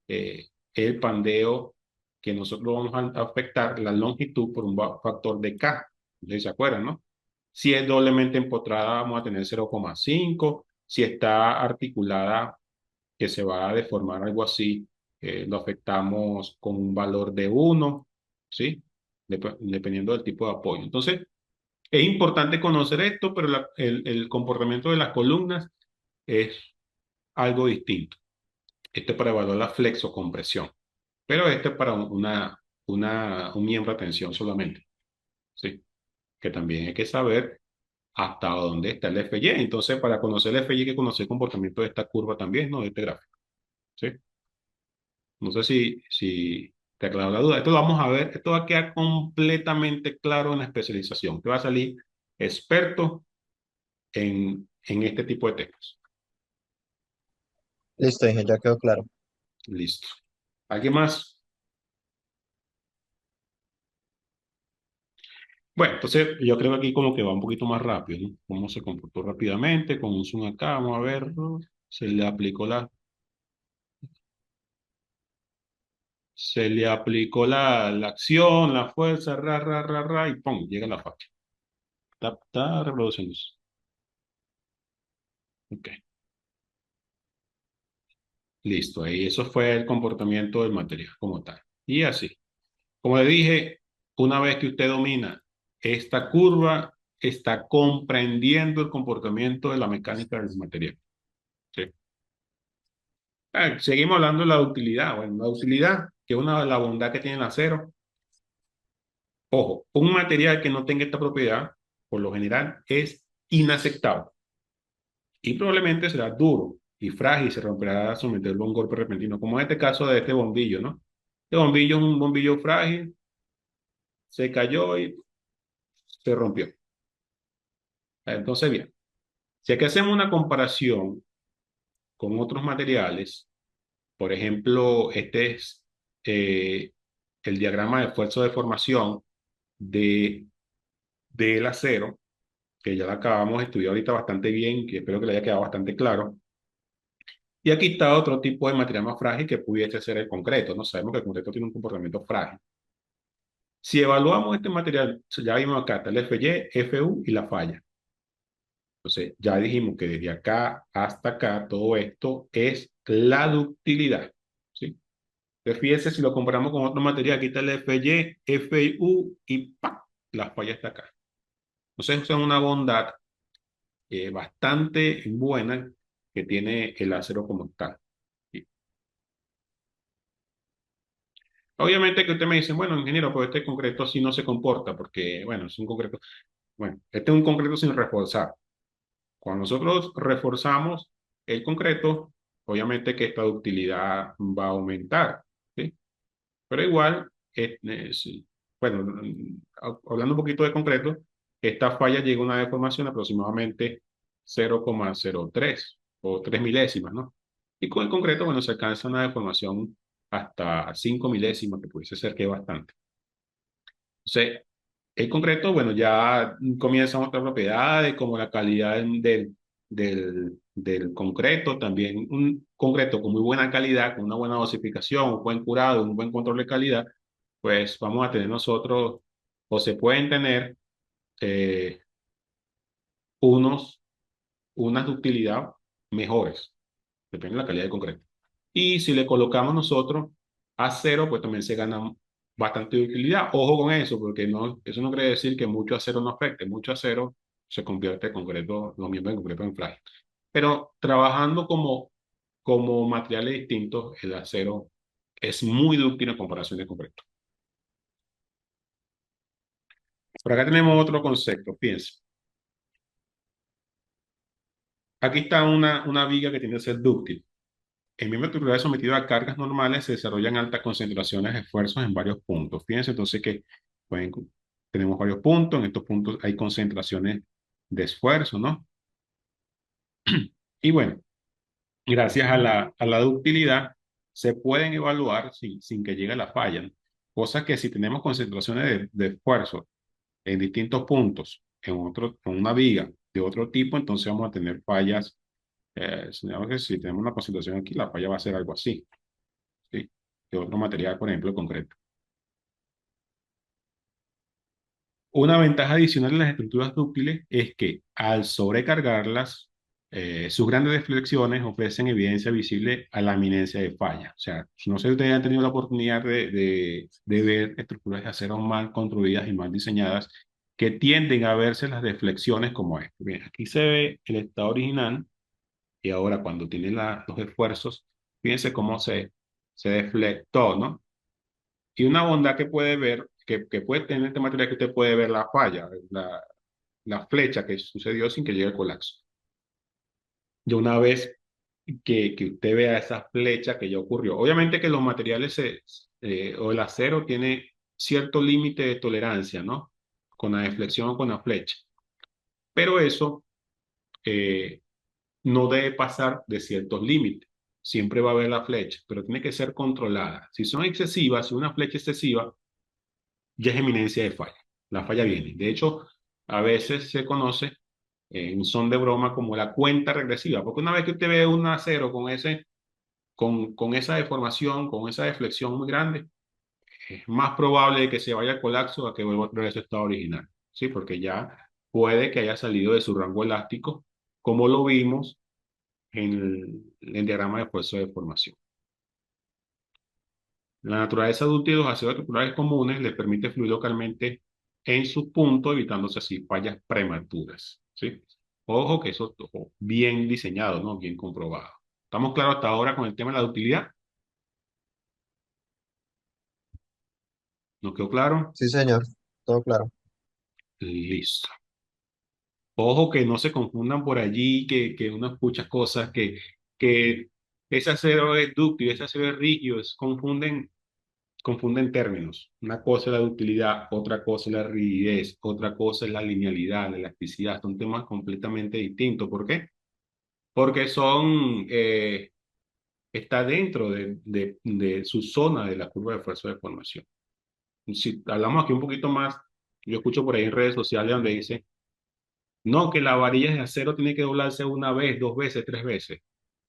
es el pandeo que nosotros vamos a afectar la longitud por un factor de K. ¿Ustedes se acuerdan, no? Si es doblemente empotrada, vamos a tener 0,5. Si está articulada, que se va a deformar algo así, lo afectamos con un valor de 1, ¿sí? Dependiendo del tipo de apoyo. Entonces, es importante conocer esto, pero el comportamiento de las columnas es algo distinto. Este es para evaluar la flexocompresión, pero este es para un miembro de tensión solamente, ¿sí? Que también hay que saber hasta dónde está el FY. Entonces, para conocer el FY hay que conocer el comportamiento de esta curva también, ¿no? De este gráfico, ¿sí? No sé si te aclaro la duda. Esto lo vamos a ver, esto va a quedar completamente claro en la especialización, que va a salir experto en este tipo de temas. Listo, Inge, ya quedó claro. Listo. ¿Alguien más? Bueno, entonces yo creo que aquí como que va un poquito más rápido, ¿no? Cómo se comportó rápidamente con un zoom acá, vamos a ver, ¿no? Se le aplicó la acción, la fuerza, y ¡pum! Llega la facha. Está reproduciéndose. Ok. Listo, ahí eso fue el comportamiento del material como tal. Y así, como le dije, una vez que usted domina esta curva, está comprendiendo el comportamiento de la mecánica del material. ¿Sí? Seguimos hablando de la utilidad. Bueno, la utilidad, que es la bondad que tiene el acero. Ojo, un material que no tenga esta propiedad, por lo general, es inaceptable y probablemente será duro. y frágil, se romperá al someterlo a un golpe repentino, como en este caso de este bombillo, ¿no? Este bombillo es un bombillo frágil, se cayó y se rompió. Entonces, bien, si aquí hacemos una comparación con otros materiales, por ejemplo, este es eh, el diagrama de esfuerzo de formación de, del acero, que ya lo acabamos de estudiar ahorita bastante bien, que espero que le haya quedado bastante claro. Y aquí está otro tipo de material más frágil que pudiese ser el concreto, ¿no? Sabemos que el concreto tiene un comportamiento frágil. Si evaluamos este material, ya vimos acá, está el FY, FU y la falla. Entonces, ya dijimos que desde acá hasta acá, todo esto es la ductilidad, ¿sí? Entonces, fíjese si lo comparamos con otro material, aquí está el FY, FU y ¡pam! La falla está acá. Entonces, esa es una bondad bastante buena que tiene el acero como tal. ¿Sí? Obviamente que usted me dice, bueno, ingeniero, pero este concreto así no se comporta, porque, bueno, es un concreto, bueno, este es un concreto sin reforzar. Cuando nosotros reforzamos el concreto, obviamente que esta ductilidad va a aumentar, ¿sí? Pero igual, sí. Bueno, hablando un poquito de concreto, esta falla llega a una deformación aproximadamente 0,03 o 3 milésimas, ¿no? Y con el concreto, bueno, se alcanza una deformación hasta 5 milésimas, que pudiese ser que es bastante. Entonces, el concreto, bueno, ya comienzan otras propiedades como la calidad del concreto, también un concreto con muy buena calidad, con una buena dosificación, un buen curado, un buen control de calidad, pues vamos a tener nosotros, o se pueden tener eh, unos, unas de utilidad mejores, depende de la calidad del concreto. Y si le colocamos nosotros acero, pues también se gana bastante utilidad. Ojo con eso, porque no, eso no quiere decir que mucho acero no afecte. Mucho acero se convierte en concreto, lo mismo en concreto en frágil. Pero trabajando como materiales distintos, el acero es muy útil en comparación de concreto. Por acá tenemos otro concepto, fíjense. Aquí está una viga que tiene que ser dúctil. El miembro articular sometido a cargas normales se desarrollan altas concentraciones de esfuerzos en varios puntos. Fíjense entonces que pueden- tenemos varios puntos, en estos puntos hay concentraciones de esfuerzo, ¿no? Y bueno, gracias a la ductilidad se pueden evaluar sin que llegue la falla, ¿no? Cosas que si tenemos concentraciones de esfuerzo en distintos puntos, en una viga de otro tipo, entonces vamos a tener fallas. Digamos que si tenemos una concentración aquí, la falla va a ser algo así. ¿Sí? De otro material, por ejemplo, el concreto. Una ventaja adicional de las estructuras dúctiles es que al sobrecargarlas, sus grandes deflexiones ofrecen evidencia visible a la eminencia de falla. O sea, no sé si ustedes han tenido la oportunidad de ver estructuras de acero mal construidas y mal diseñadas que tienden a verse las deflexiones como esta. Bien, aquí se ve el estado original y ahora cuando tiene los esfuerzos, fíjense cómo se deflectó, ¿no? Y una bondad que puede ver, que puede tener este material, que usted puede ver la falla, la flecha que sucedió sin que llegue el colapso. Y una vez que usted vea esa flecha que ya ocurrió, obviamente que los materiales o el acero tiene cierto límite de tolerancia, ¿no? Con la deflexión o con la flecha. Pero eso eh, no debe pasar de ciertos límites. Siempre va a haber la flecha, pero tiene que ser controlada. Si son excesivas, si una flecha excesiva, ya es eminencia de falla. La falla viene. De hecho, a veces se conoce en son de broma como la cuenta regresiva, porque una vez que usted ve un acero con esa deformación, con esa deflexión muy grande, es más probable de que se vaya al colapso a que vuelva otra vez a su estado original, ¿sí? Porque ya puede que haya salido de su rango elástico, como lo vimos en el diagrama de esfuerzo de deformación. La naturaleza de los ácidos articulares comunes les permite fluir localmente en sus puntos, evitándose así fallas prematuras, ¿sí? Ojo que eso ojo, bien diseñado, ¿no? Bien comprobado. ¿Estamos claros hasta ahora con el tema de la ductilidad? ¿Nos quedó claro? Sí, señor, todo claro. Listo. Ojo que no se confundan por allí, que uno escucha cosas que ese acero es dúctil, ese acero es rígido, confunden términos. Una cosa es la ductilidad, otra cosa es la rigidez, otra cosa es la linealidad, la elasticidad. Son temas completamente distintos. ¿Por qué? Porque está dentro de su zona de la curva de fuerza de formación. Si hablamos aquí un poquito más, yo escucho por ahí en redes sociales donde dice, no, que la varilla de acero tiene que doblarse una vez, dos veces, tres veces.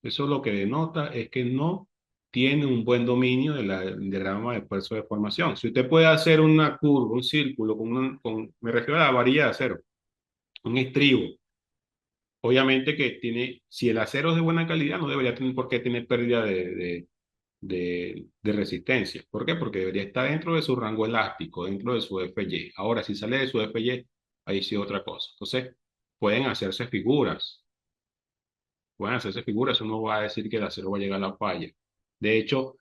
Eso lo que denota es que no tiene un buen dominio del diagrama de esfuerzo de formación. Si usted puede hacer una curva, un círculo, me refiero a la varilla de acero, un estribo, obviamente que tiene, si el acero es de buena calidad, no debería tener por qué tener pérdida de resistencia. ¿Por qué? Porque debería estar dentro de su rango elástico, dentro de su FY. Ahora, si sale de su FY, ahí sí otra cosa. Entonces, pueden hacerse figuras, eso no va a decir que el acero va a llegar a la falla. De hecho,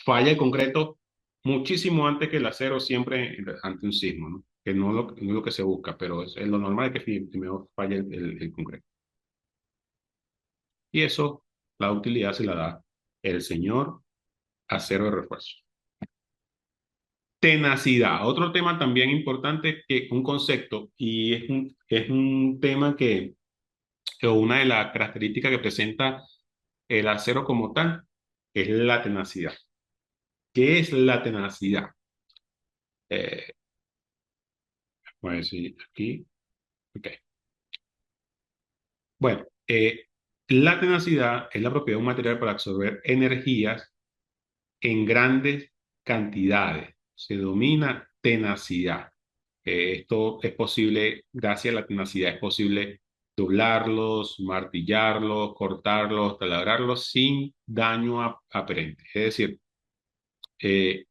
falla el concreto muchísimo antes que el acero siempre ante un sismo, ¿no? Que no es lo que se busca, pero es lo normal es que primero falle el concreto. Y eso, la utilidad se la da el señor acero de refuerzo. Tenacidad, otro tema también importante, que un concepto, y es un tema o una de las características que presenta el acero como tal, es la tenacidad. ¿Qué es la tenacidad? Eh, Voy a decir aquí, ok. Bueno, la tenacidad es la propiedad de un material para absorber energías en grandes cantidades. Se denomina tenacidad. Esto es posible, gracias a la tenacidad, es posible doblarlos, martillarlos, cortarlos, taladrarlos sin daño aparente. Es decir, eh,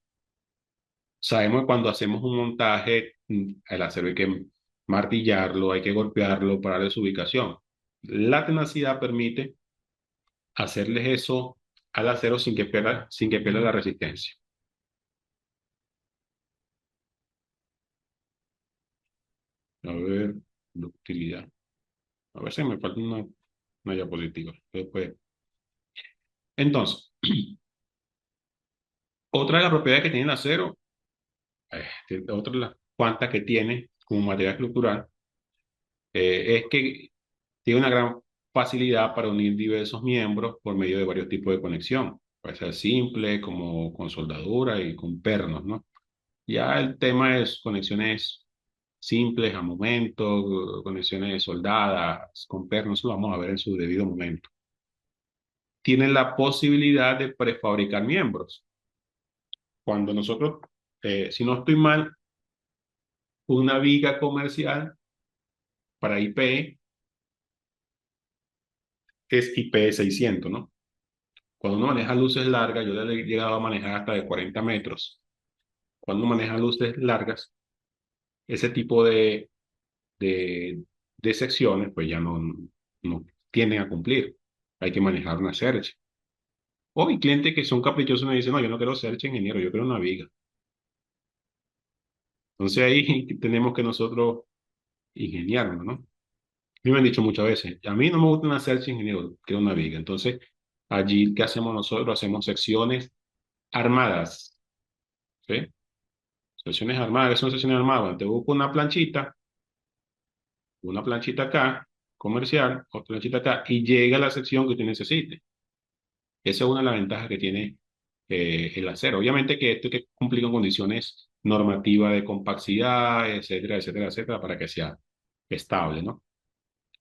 sabemos que cuando hacemos un montaje, el acero hay que martillarlo, hay que golpearlo para darle su ubicación. La tenacidad permite hacerles eso al acero sin que pierda la resistencia. A ver, ductilidad. A ver si me falta una diapositiva. Después. Entonces, otra de las propiedades que tiene el acero, otra de las cuantas que tiene como material estructural, es que tiene una gran facilidad para unir diversos miembros por medio de varios tipos de conexión. Puede ser simple, como con soldadura y con pernos, ¿no? Ya el tema es conexiones simples a momento, conexiones soldadas, con pernos, eso lo vamos a ver en su debido momento. Tienen la posibilidad de prefabricar miembros. Cuando nosotros, si no estoy mal, una viga comercial para IP es IP 600, ¿no? Cuando uno maneja luces largas, yo le he llegado a manejar hasta de 40 metros. Cuando uno maneja luces largas, ese tipo de, de secciones, pues ya no tienden a cumplir. Hay que manejar una Search. O hay clientes que son caprichosos y me dicen, no, yo no quiero Search, ingeniero, yo quiero una viga. Entonces ahí tenemos que nosotros ingeniarnos, ¿no? A mí me han dicho muchas veces, a mí no me gusta una Search, ingeniero, quiero una viga. Entonces, allí, ¿qué hacemos nosotros? Hacemos secciones armadas, ¿sí? Secciones armadas, ¿qué son secciones armadas? Bueno, te busco una planchita acá, comercial, otra planchita acá, y llega a la sección que usted necesite. Esa es una de las ventajas que tiene el acero. Obviamente que esto hay que cumplir con condiciones normativas de compacidad, etcétera, etcétera, etcétera, para que sea estable, ¿no?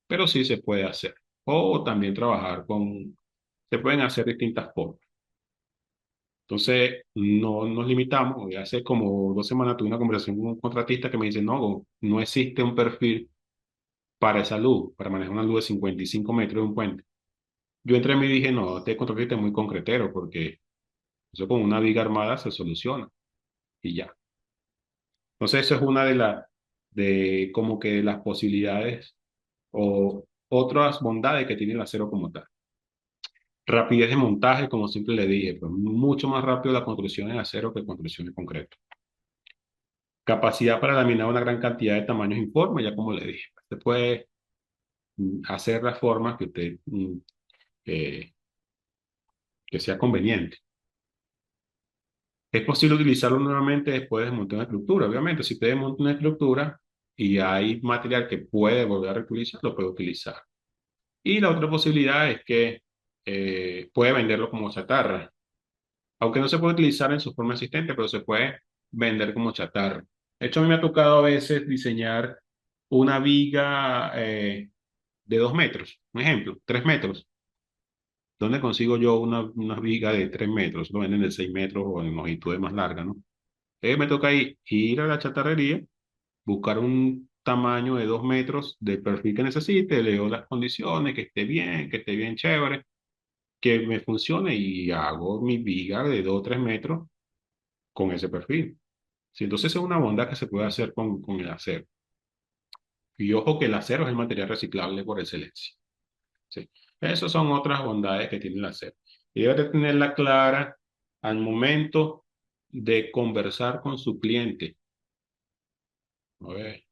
Pero sí se puede hacer. O también se pueden hacer distintas formas. Entonces, no nos limitamos. Hace como 2 semanas tuve una conversación con un contratista que me dice, no, no existe un perfil para esa luz, para manejar una luz de 55 metros de un puente. Yo entré y me dije, no, este contratista es muy concretero porque eso con una viga armada se soluciona y ya. Entonces, eso es una de como que las posibilidades o otras bondades que tiene el acero como tal. Rapidez de montaje, como siempre le dije, pues mucho más rápido la construcción en acero que construcción en concreto. Capacidad para laminar una gran cantidad de tamaños informes, ya como le dije. Usted puede hacer las formas que usted que sea conveniente. Es posible utilizarlo nuevamente después de desmontar una estructura. Obviamente, si usted desmonta una estructura y hay material que puede volver a reutilizar, lo puede utilizar. Y la otra posibilidad es que puede venderlo como chatarra, aunque no se puede utilizar en su forma existente, pero se puede vender como chatarra. De hecho, a mí me ha tocado a veces diseñar una viga de 2 metros, un ejemplo, 3 metros. ¿Dónde consigo yo una viga de 3 metros? Lo venden de 6 metros o en longitudes más largas, ¿no? Me toca ahí ir a la chatarrería, buscar un tamaño de 2 metros del perfil que necesite, leo las condiciones, que esté bien chévere, que me funcione y hago mi viga de 2 o 3 metros con ese perfil. Sí, entonces es una bondad que se puede hacer con el acero. Y ojo que el acero es el material reciclable por excelencia. Sí. Esas son otras bondades que tiene el acero. Y debe de tenerla clara al momento de conversar con su cliente. A ver,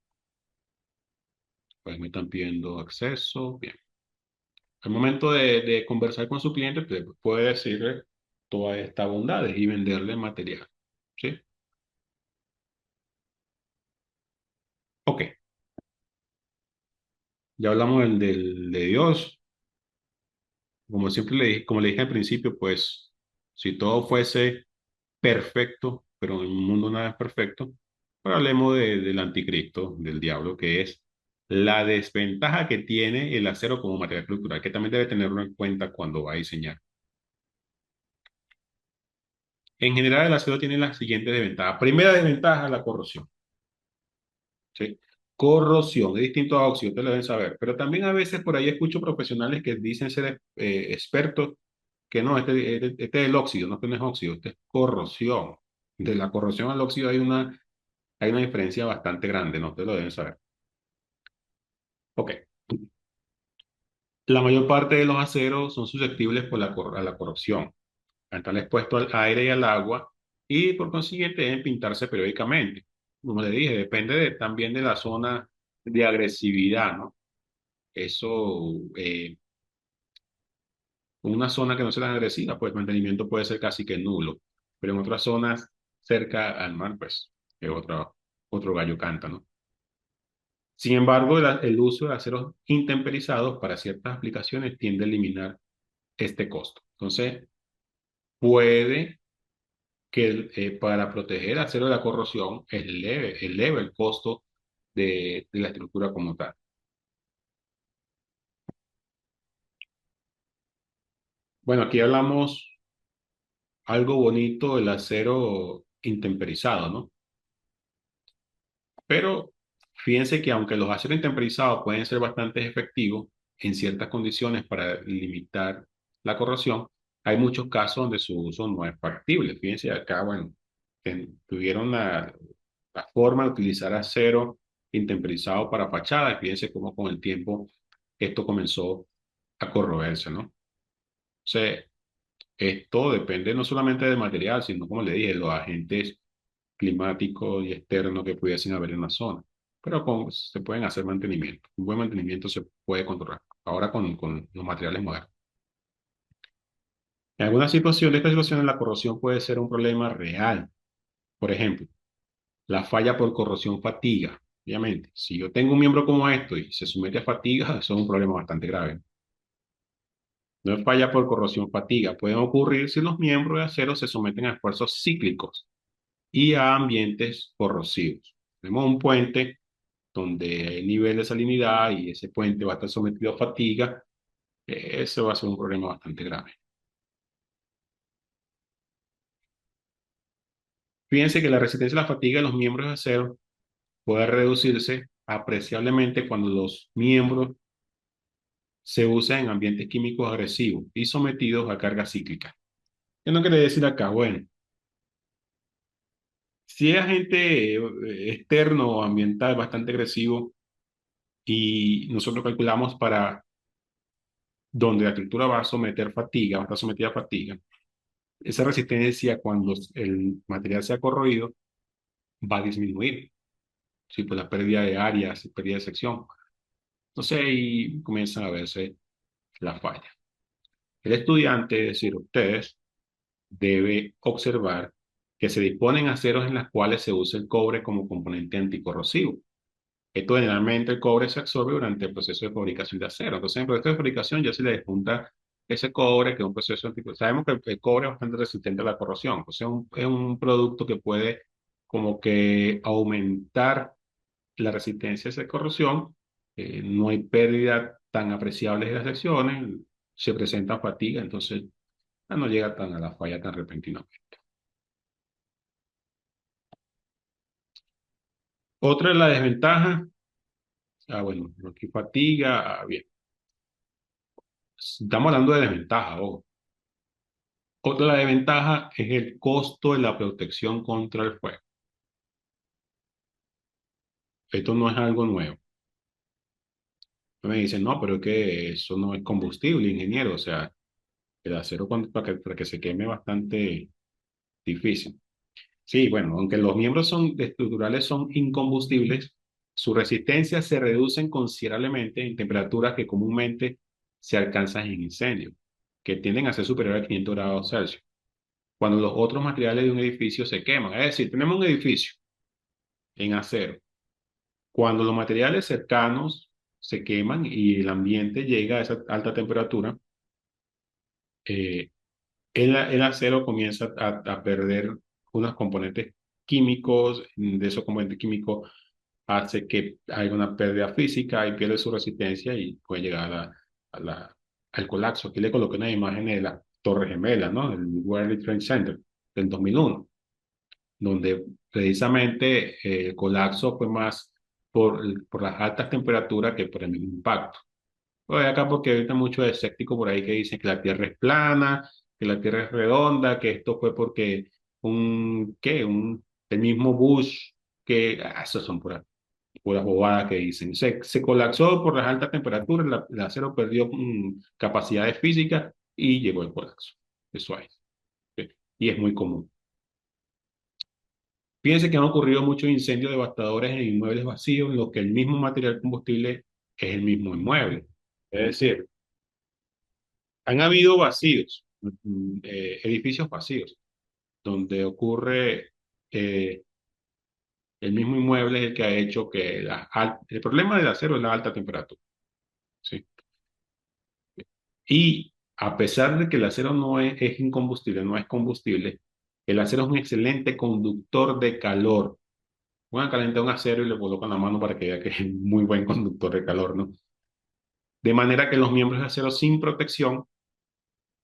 pues me están pidiendo acceso. Bien. Al momento de conversar con su cliente, pues, puede decirle todas estas bondades y venderle material. ¿Sí? Ok. Ya hablamos de Dios. Como siempre como le dije al principio, pues si todo fuese perfecto, pero en el mundo nada es perfecto, pues hablemos del anticristo, del diablo, que es la desventaja que tiene el acero como material estructural, que también debe tenerlo en cuenta cuando va a diseñar. En general, el acero tiene las siguientes desventajas. Primera desventaja, la corrosión. ¿Sí? Corrosión, es distinto a óxido, ustedes lo deben saber. Pero también a veces por ahí escucho profesionales que dicen ser expertos que no, este es el óxido, no, este no es óxido, este es corrosión. De la corrosión al óxido hay una diferencia bastante grande, ¿no? Ustedes lo deben saber. Ok. La mayor parte de los aceros son susceptibles a la corrosión. Están expuestos al aire y al agua y por consiguiente deben pintarse periódicamente. Como le dije, depende también de la zona de agresividad, ¿no? Eso, una zona que no sea tan agresiva, pues el mantenimiento puede ser casi que nulo. Pero en otras zonas cerca al mar, pues es otro gallo canta, ¿no? Sin embargo, el uso de aceros intemperizados para ciertas aplicaciones tiende a eliminar este costo. Entonces, puede que para proteger acero de la corrosión eleve el costo de la estructura como tal. Bueno, aquí hablamos algo bonito del acero intemperizado, ¿no? Pero fíjense que aunque los aceros intemperizados pueden ser bastante efectivos en ciertas condiciones para limitar la corrosión, hay muchos casos donde su uso no es factible. Fíjense acá, bueno, tuvieron la forma de utilizar acero intemperizado para fachadas. Fíjense cómo con el tiempo esto comenzó a corroerse, ¿no? O sea, esto depende no solamente del material, sino, como le dije, los agentes climáticos y externos que pudiesen haber en la zona. Pero se pueden hacer mantenimiento. Un buen mantenimiento se puede controlar. Ahora con los materiales modernos. En algunas situaciones, esta situación, la corrosión puede ser un problema real. Por ejemplo, la falla por corrosión fatiga. Obviamente, si yo tengo un miembro como esto y se somete a fatiga, eso es un problema bastante grave. No es falla por corrosión fatiga. Pueden ocurrir si los miembros de acero se someten a esfuerzos cíclicos y a ambientes corrosivos. Tenemos un puente donde hay nivel de salinidad y ese puente va a estar sometido a fatiga, ese va a ser un problema bastante grave. Fíjense que la resistencia a la fatiga de los miembros de acero puede reducirse apreciablemente cuando los miembros se usan en ambientes químicos agresivos y sometidos a carga cíclica. ¿Qué no quiere decir acá? Bueno, si es agente externo o ambiental bastante agresivo y nosotros calculamos para donde la estructura va a someter fatiga, va a estar sometida a fatiga, esa resistencia cuando el material sea corroído va a disminuir, ¿sí? Por la pérdida de áreas, pérdida de sección. Entonces ahí comienzan a verse las fallas. El estudiante, es decir, ustedes, debe observar que se disponen aceros en las cuales se usa el cobre como componente anticorrosivo. Esto generalmente el cobre se absorbe durante el proceso de fabricación de acero. Entonces, en el proceso de fabricación ya se le despunta ese cobre, que es un proceso anticorrosivo. Sabemos que el cobre es bastante resistente a la corrosión. Entonces, es un producto que puede como que aumentar la resistencia a esa corrosión. No hay pérdida tan apreciables de las secciones, se presenta fatiga, entonces no llega tan a la falla tan repentinamente. Otra de las desventajas, bueno, aquí fatiga, bien. Estamos hablando de desventaja, ojo. Otra de las desventajas es el costo de la protección contra el fuego. Esto no es algo nuevo. Me dicen, no, pero es que eso no es combustible, ingeniero. O sea, el acero para que se queme es bastante difícil. Sí, bueno, aunque los miembros estructurales son incombustibles, su resistencia se reduce considerablemente en temperaturas que comúnmente se alcanzan en incendios, que tienden a ser superiores a 500 grados Celsius, cuando los otros materiales de un edificio se queman. Es decir, tenemos un edificio en acero. Cuando los materiales cercanos se queman y el ambiente llega a esa alta temperatura, eh, el acero comienza a perder unos componentes químicos. De esos componentes químicos hace que haya una pérdida física y pierde su resistencia y puede llegar a al colapso. Aquí le coloqué una imagen de la Torre Gemela, ¿no? El World Trade Center del 2001, donde precisamente el colapso fue más por las altas temperaturas que por el mismo impacto. Oye, acá porque ahorita mucho escéptico por ahí que dicen que la Tierra es plana, que la Tierra es redonda, que esto fue porque el mismo Bush, esas son puras bobadas que dicen. Se colapsó por las altas temperaturas, el acero perdió capacidades físicas y llegó el colapso. Eso hay. ¿Sí? Y es muy común. Fíjense que han ocurrido muchos incendios devastadores en inmuebles vacíos en los que el mismo material combustible es el mismo inmueble. Es decir, han habido vacíos, edificios vacíos, donde ocurre el mismo inmueble es el que ha hecho que el problema del acero es la alta temperatura. ¿Sí? Y a pesar de que el acero no es incombustible, no es combustible, el acero es un excelente conductor de calor. Van a calentar un acero y le colocan la mano para que vea que es un muy buen conductor de calor, ¿no? De manera que los miembros de acero sin protección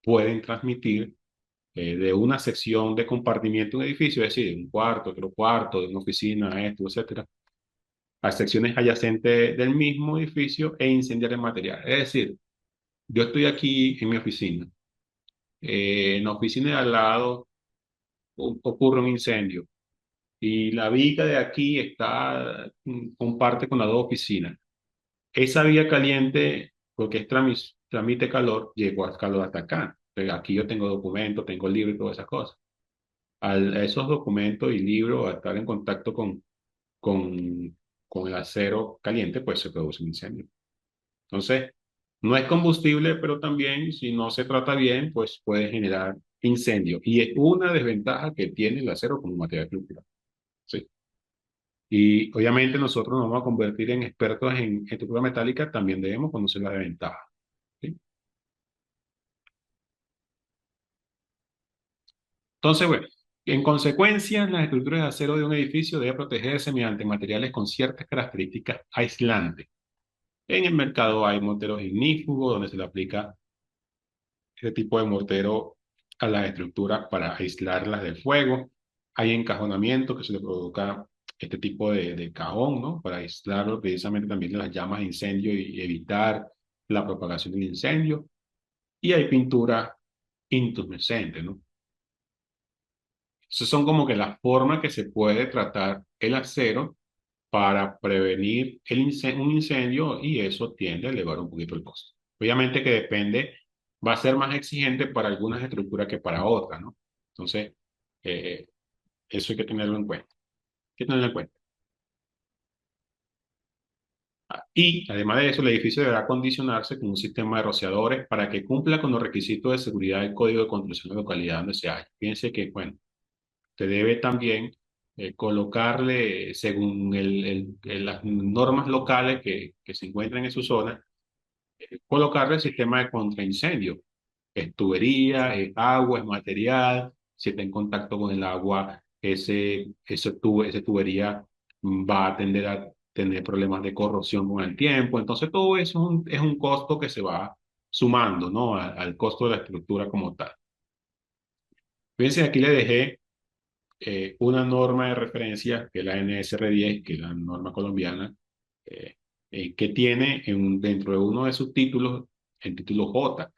pueden transmitir de una sección de compartimiento de un edificio, es decir, de un cuarto, otro cuarto, de una oficina, esto, etcétera, a secciones adyacentes del mismo edificio e incendiar el material. Es decir, yo estoy aquí en mi oficina. En la oficina de al lado ocurre un incendio y la viga de aquí comparte con las dos oficinas. Esa vía caliente, porque transmite calor, llegó al calor hasta acá. Pero aquí yo tengo documentos, tengo libros y todas esas cosas. A esos documentos y libros, a estar en contacto con, con el acero caliente, pues se produce un incendio. Entonces, no es combustible, pero también si no se trata bien, pues puede generar incendio. Y es una desventaja que tiene el acero como material estructural. Sí. Y obviamente nosotros nos vamos a convertir en expertos en estructura metálica, también debemos conocer la desventaja. ¿Sí? Entonces, bueno, en consecuencia, las estructuras de acero de un edificio deben protegerse mediante materiales con ciertas características aislantes. En el mercado hay morteros ignífugos, donde se le aplica este tipo de mortero a las estructuras para aislarlas del fuego. Hay encajonamiento que se le provoca este tipo de cajón, ¿no? Para aislarlo precisamente también de las llamas de incendio y evitar la propagación del incendio. Y hay pintura intumescente, ¿no? Esas son como que las formas que se puede tratar el acero para prevenir un incendio y eso tiende a elevar un poquito el costo. Obviamente que depende, va a ser más exigente para algunas estructuras que para otras, ¿no? Entonces, eh, eso hay que tenerlo en cuenta. Hay que tenerlo en cuenta. Y además de eso, el edificio deberá acondicionarse con un sistema de rociadores para que cumpla con los requisitos de seguridad del Código de Construcción de Localidad donde se halla. Fíjense que, bueno, se debe también colocarle, según las normas locales que se encuentran en su zona, colocarle el sistema de contraincendio. Es tubería, es agua, es material. Si está en contacto con el agua, esa tubería va a tender a tener problemas de corrosión con el tiempo. Entonces, todo eso es un costo que se va sumando, ¿no? Al costo de la estructura como tal. Fíjense, aquí le dejé una norma de referencia, que es la NSR10, que es la norma colombiana, eh, que tiene dentro de uno de sus títulos, el título J,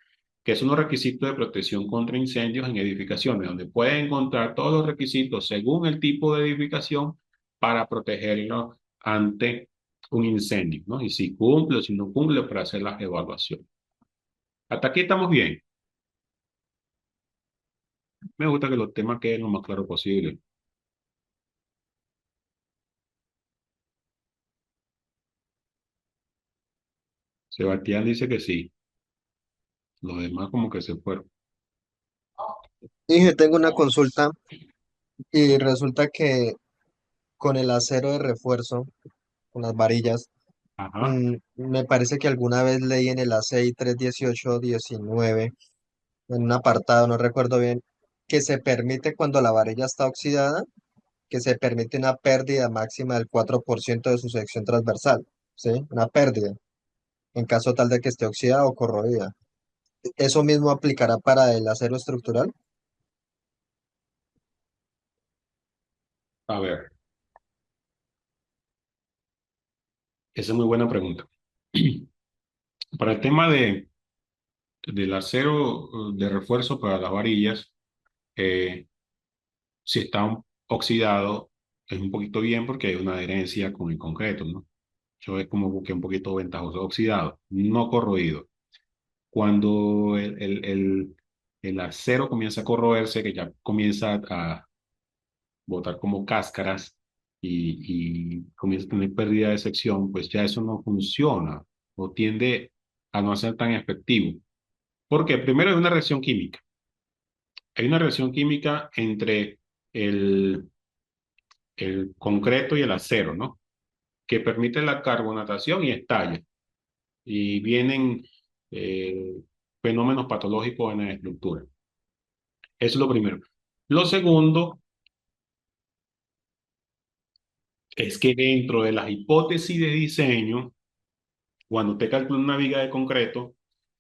que son los requisitos de protección contra incendios en edificaciones, donde puede encontrar todos los requisitos según el tipo de edificación para protegerlo ante un incendio, ¿no? Y si cumple o si no cumple para hacer las evaluaciones. Hasta aquí estamos bien. Me gusta que los temas queden lo más claro posible. Sebastián dice que sí. Los demás como que se fueron. Dije, tengo una consulta y resulta que con el acero de refuerzo, con las varillas, Ajá. me parece que alguna vez leí en el ACI 318-19, en un apartado, no recuerdo bien, que se permite cuando la varilla está oxidada, que se permite una pérdida máxima del 4% de su sección transversal, ¿sí? Una pérdida, en caso tal de que esté oxidada o corroída. ¿Eso mismo aplicará para el acero estructural? A ver, esa es muy buena pregunta. Para el tema del acero de refuerzo para las varillas, eh, si está oxidado, es un poquito bien porque hay una adherencia con el concreto, ¿no? Eso es como que un poquito ventajoso. Oxidado, no corroído. Cuando el acero comienza a corroerse, que ya comienza a botar como cáscaras y comienza a tener pérdida de sección, pues ya eso no funciona o tiende a no ser tan efectivo. Porque primero hay una reacción química. Hay una reacción química entre el, el concreto y el acero, ¿no? Que permite la carbonatación y estalla. Y vienen eh, fenómenos patológicos en la estructura. Eso es lo primero. Lo segundo es que dentro de las hipótesis de diseño, cuando te calcula una viga de concreto,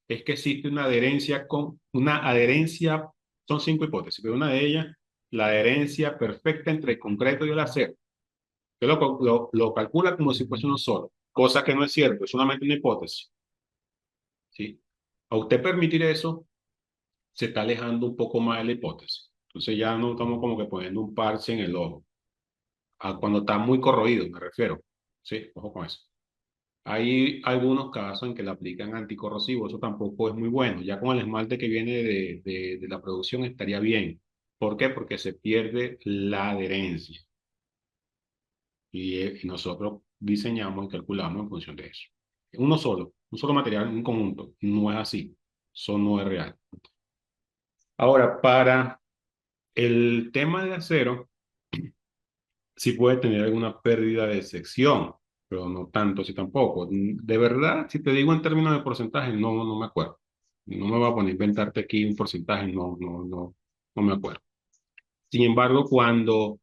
es que existe una adherencia, son cinco hipótesis, pero una de ellas, la adherencia perfecta entre el concreto y el acero, que lo calcula como si fuese uno solo, cosa que no es cierto, es solamente una hipótesis, ¿sí? A usted permitir eso, se está alejando un poco más de la hipótesis. Entonces ya no estamos como que poniendo un parche en el ojo, cuando está muy corroído, me refiero, ¿sí? Ojo con eso. Hay algunos casos en que le aplican anticorrosivo, eso tampoco es muy bueno. Ya con el esmalte que viene de la producción estaría bien. ¿Por qué? Porque se pierde la adherencia y nosotros diseñamos y calculamos en función de eso. Un solo material, un conjunto. No es así. Eso no es real. Ahora, para el tema de acero, sí puede tener alguna pérdida de sección, pero no tanto así tampoco. De verdad, si te digo en términos de porcentaje, no me acuerdo. No me voy a poner a inventarte aquí un porcentaje, no me acuerdo. Sin embargo, cuando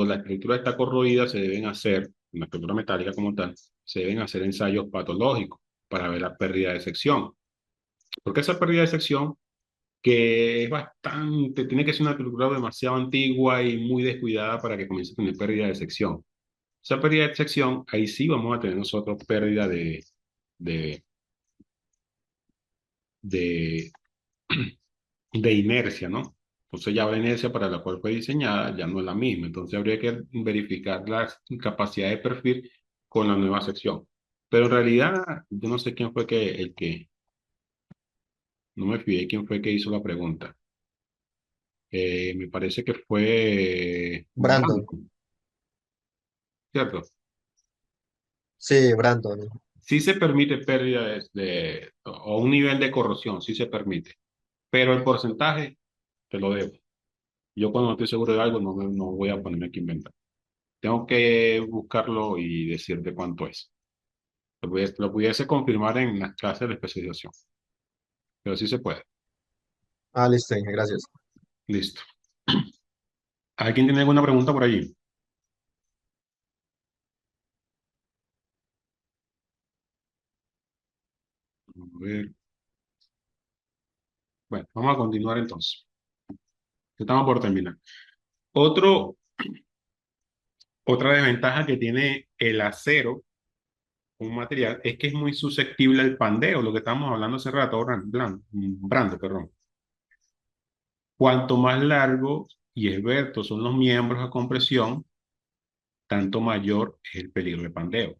la estructura está corroída, se deben hacer, una estructura metálica como tal, se deben hacer ensayos patológicos para ver la pérdida de sección. Porque esa pérdida de sección, que es bastante, tiene que ser una estructura demasiado antigua y muy descuidada para que comience a tener pérdida de sección. Esa pérdida de sección, ahí sí vamos a tener nosotros pérdida de, de, de inercia, ¿no? Entonces ya la inercia para la cual fue diseñada ya no es la misma. Entonces habría que verificar la capacidad de perfil con la nueva sección. Pero en realidad, yo no sé quién fue no me fijé quién fue que hizo la pregunta. Me parece que fue Brandon, Blanco, ¿cierto? Sí, Brandon. Sí se permite pérdida o un nivel de corrosión, sí se permite, pero el porcentaje te lo debo. Yo cuando no estoy seguro de algo no voy a ponerme aquí a inventar. Tengo que buscarlo y decirte cuánto es. Lo pudiese confirmar en las clases de especialización, pero sí se puede. Ah, listo, Inge, gracias. Listo. ¿Alguien tiene alguna pregunta por allí? A ver. Bueno, vamos a continuar entonces. Estamos por terminar. Otro, otra desventaja que tiene el acero, un material, es que es muy susceptible al pandeo, lo que estábamos hablando hace rato, Brando, perdón. Cuanto más largo y esbelto son los miembros a compresión, tanto mayor es el peligro de pandeo.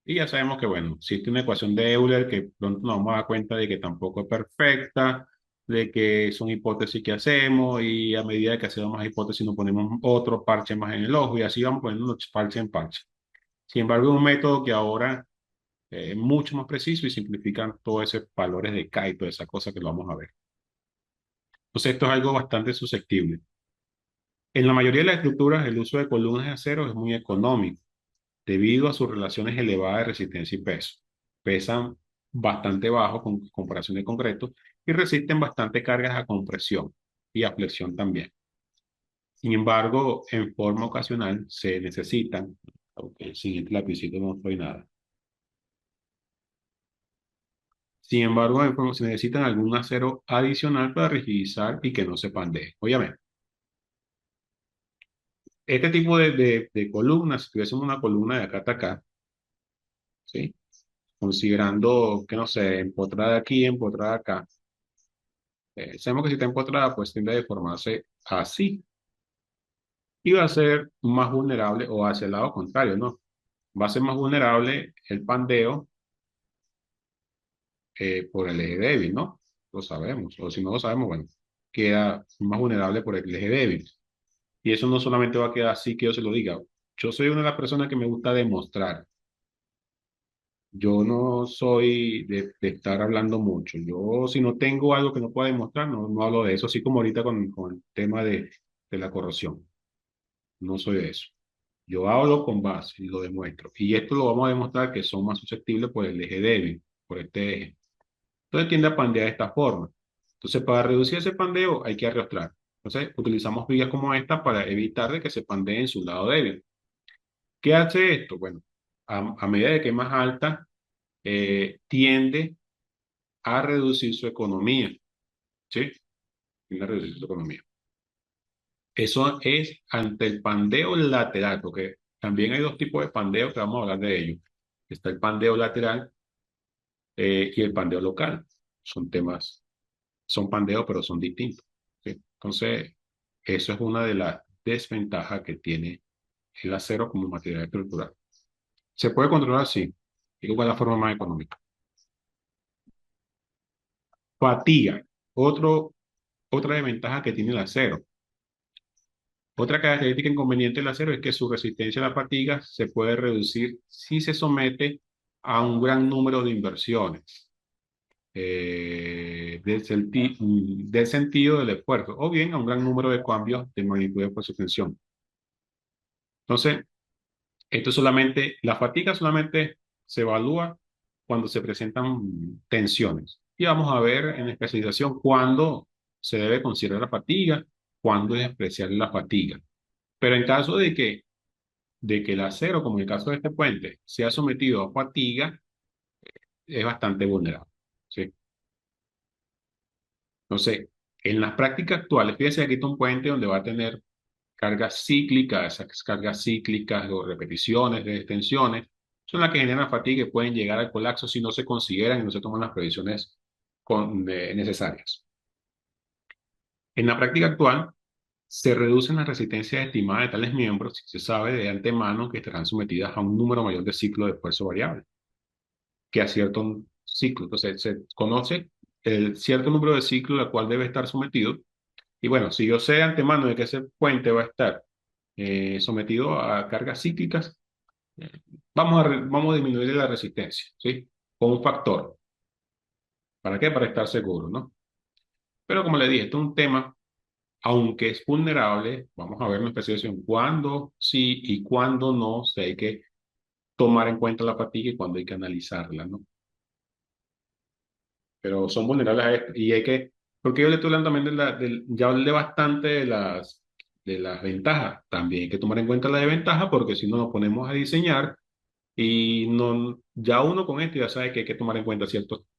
Y ya sabemos que, bueno, existe una ecuación de Euler que pronto nos vamos a dar cuenta de que tampoco es perfecta, de que son hipótesis que hacemos y a medida que hacemos más hipótesis nos ponemos otro parche más en el ojo y así vamos poniendo parche en parche. Sin embargo, es un método que ahora es mucho más preciso y simplifican todos esos valores de K y toda esa cosa que lo vamos a ver. Entonces, esto es algo bastante susceptible. En la mayoría de las estructuras, el uso de columnas de acero es muy económico debido a sus relaciones elevadas de resistencia y peso. Pesan bastante bajo con comparación de concreto y resisten bastante cargas a compresión y a flexión también. Sin embargo, en forma ocasional se necesitan, aunque sin este lapicito no soy nada. Sin embargo, se necesitan algún acero adicional para rigidizar y que no se pandee. Obviamente, este tipo de columnas, si tuviésemos una columna de acá hasta acá, ¿sí? Considerando que, no sé, empotrada aquí, empotrada acá. Sabemos que si está empotrada, pues tiende a deformarse así y va a ser más vulnerable o hacia el lado contrario, ¿no? Va a ser más vulnerable el pandeo por el eje débil, ¿no? Lo sabemos, o si no lo sabemos, bueno, queda más vulnerable por el eje débil. Y eso no solamente va a quedar así que yo se lo diga. Yo soy una de las personas que me gusta demostrar. Yo no soy de estar hablando mucho. Yo, si no tengo algo que no pueda demostrar, no hablo de eso, así como ahorita con el tema de la corrosión. No soy de eso. Yo hablo con base y lo demuestro. Y esto lo vamos a demostrar que son más susceptibles por el eje débil, por este eje. Entonces tiende a pandear de esta forma. Entonces, para reducir ese pandeo hay que arrastrar. Entonces, utilizamos vigas como esta para evitar de que se pandee en su lado débil. ¿Qué hace esto? Bueno, a medida de que es más alta, tiende a reducir su economía, ¿sí? Tiende a reducir su economía. Eso es ante el pandeo lateral, porque también hay dos tipos de pandeo que vamos a hablar de ellos. Está el pandeo lateral y el pandeo local. Son temas, son pandeos, pero son distintos, ¿sí? Entonces, eso es una de las desventajas que tiene el acero como material estructural. ¿Se puede controlar? Sí. Digo, ¿cuál es la forma más económica? Fatiga. Otra desventaja que tiene el acero. Otra característica inconveniente del acero es que su resistencia a la fatiga se puede reducir si se somete a un gran número de inversiones del sentido del esfuerzo o bien a un gran número de cambios de magnitud de fuerza y tensión. Entonces, la fatiga solamente se evalúa cuando se presentan tensiones. Y vamos a ver en especialización cuándo se debe considerar la fatiga, cuándo es despreciable la fatiga. Pero en caso de que el acero, como en el caso de este puente, sea sometido a fatiga, es bastante vulnerable. ¿Sí? Entonces, en las prácticas actuales, fíjense que aquí está un puente donde va a tener cargas cíclicas, esas cargas cíclicas o repeticiones de extensiones, son las que generan fatiga y pueden llegar al colapso si no se consideran y no se toman las previsiones necesarias. En la práctica actual, se reducen las resistencias estimadas de tales miembros si se sabe de antemano que estarán sometidas a un número mayor de ciclos de esfuerzo variable que a cierto ciclo. Entonces, se conoce el cierto número de ciclos al cual debe estar sometido. Y bueno, si yo sé de antemano de que ese puente va a estar sometido a cargas cíclicas, Vamos a disminuir la resistencia, ¿sí? Con un factor. ¿Para qué? Para estar seguro, ¿no? Pero como le dije, esto es un tema, aunque es vulnerable, vamos a ver una especificación cuándo sí y cuándo no, o sea, hay que tomar en cuenta la fatiga y cuándo hay que analizarla, ¿no? Pero son vulnerables a esto y hay que, porque yo le estoy hablando también ya hablé bastante de las ventajas, también hay que tomar en cuenta la desventaja porque si no nos ponemos a diseñar y no, ya uno con esto ya sabe que hay que tomar en cuenta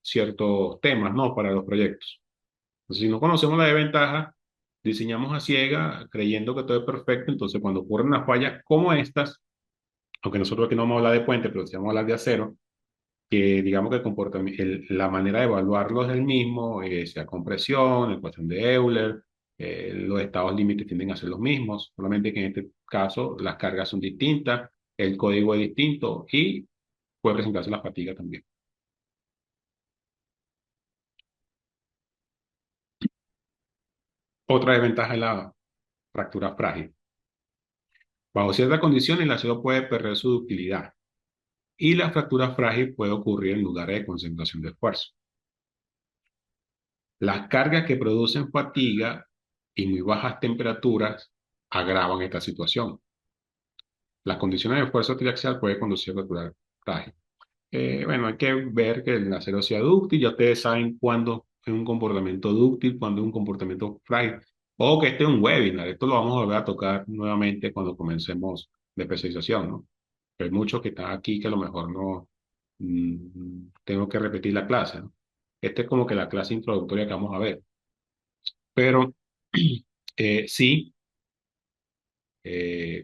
ciertos temas, ¿no? Para los proyectos. Entonces, si no conocemos la desventaja, diseñamos a ciega creyendo que todo es perfecto, entonces cuando ocurren unas fallas como estas, aunque nosotros aquí no vamos a hablar de puente, pero sí vamos a hablar de acero, que digamos que la manera de evaluarlo es el mismo, sea compresión, ecuación de Euler, los estados límites tienden a ser los mismos, solamente que en este caso las cargas son distintas, el código es distinto y puede presentarse la fatiga también. Otra desventaja es la fractura frágil. Bajo ciertas condiciones, el acero puede perder su ductilidad y la fractura frágil puede ocurrir en lugares de concentración de esfuerzo. Las cargas que producen fatiga y muy bajas temperaturas agravan esta situación. Las condiciones de esfuerzo triaxial pueden conducir a fracturar frágil. Bueno, hay que ver que el acero sea dúctil. Ya ustedes saben cuándo es un comportamiento dúctil, cuándo es un comportamiento frágil. O que este es un webinar. Esto lo vamos a volver a tocar nuevamente cuando comencemos la especialización, ¿no? Hay muchos que están aquí que a lo mejor no tengo que repetir la clase, ¿no? Esta es como que la clase introductoria que vamos a ver. Pero sí,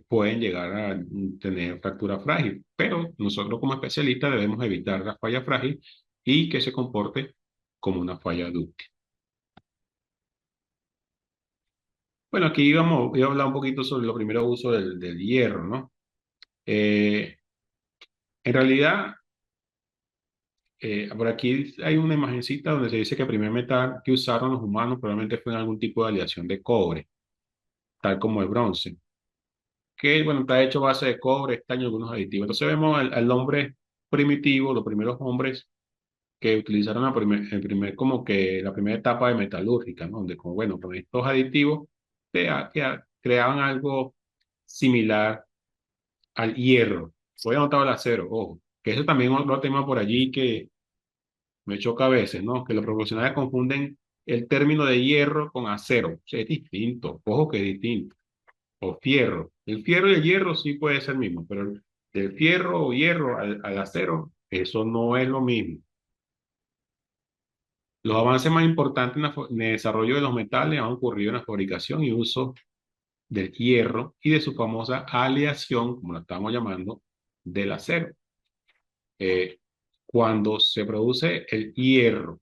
pueden llegar a tener fractura frágil, pero nosotros como especialistas debemos evitar la falla frágil y que se comporte como una falla dúctil. Bueno, aquí voy a hablar un poquito sobre los primeros usos del hierro, ¿no? Eh, en realidad, por aquí hay una imagencita donde se dice que el primer metal que usaron los humanos probablemente fue en algún tipo de aleación de cobre, tal como el bronce, que bueno, está hecho a base de cobre, estaño y algunos aditivos. Entonces vemos al hombre primitivo, los primeros hombres que utilizaron como que la primera etapa de metalúrgica, ¿no? Donde como, bueno, con estos aditivos creaban algo similar al hierro. Voy a anotar el acero, ojo, que eso también es otro tema por allí que me choca a veces, ¿no? Que los profesionales confunden el término de hierro con acero. O sea, es distinto, ojo que es distinto. O fierro. El fierro y el hierro sí puede ser el mismo, pero del fierro o hierro al acero, eso no es lo mismo. Los avances más importantes en el desarrollo de los metales han ocurrido en la fabricación y uso del hierro y de su famosa aleación, como la estamos llamando, del acero. Eh, Cuando se produce el hierro,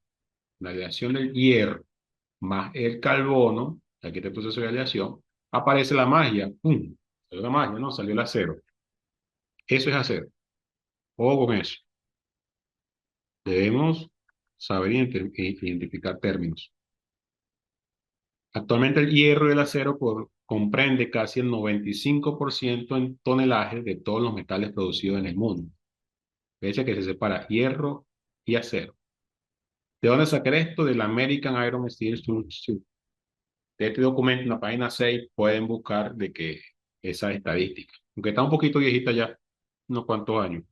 la aleación del hierro más el carbono, aquí este proceso de aleación, aparece la magia. ¡Pum! Salió la magia, ¿no? Salió el acero. Eso es acero. Ojo con eso. Debemos saber identificar términos. Actualmente el hierro y el acero comprende casi el 95% en tonelaje de todos los metales producidos en el mundo. Fíjense que se separa hierro y acero. ¿De dónde saqué esto? Del American Iron Steel Institute. De este documento, en la página 6, pueden buscar de que esa estadística, aunque está un poquito viejita ya, unos cuantos años.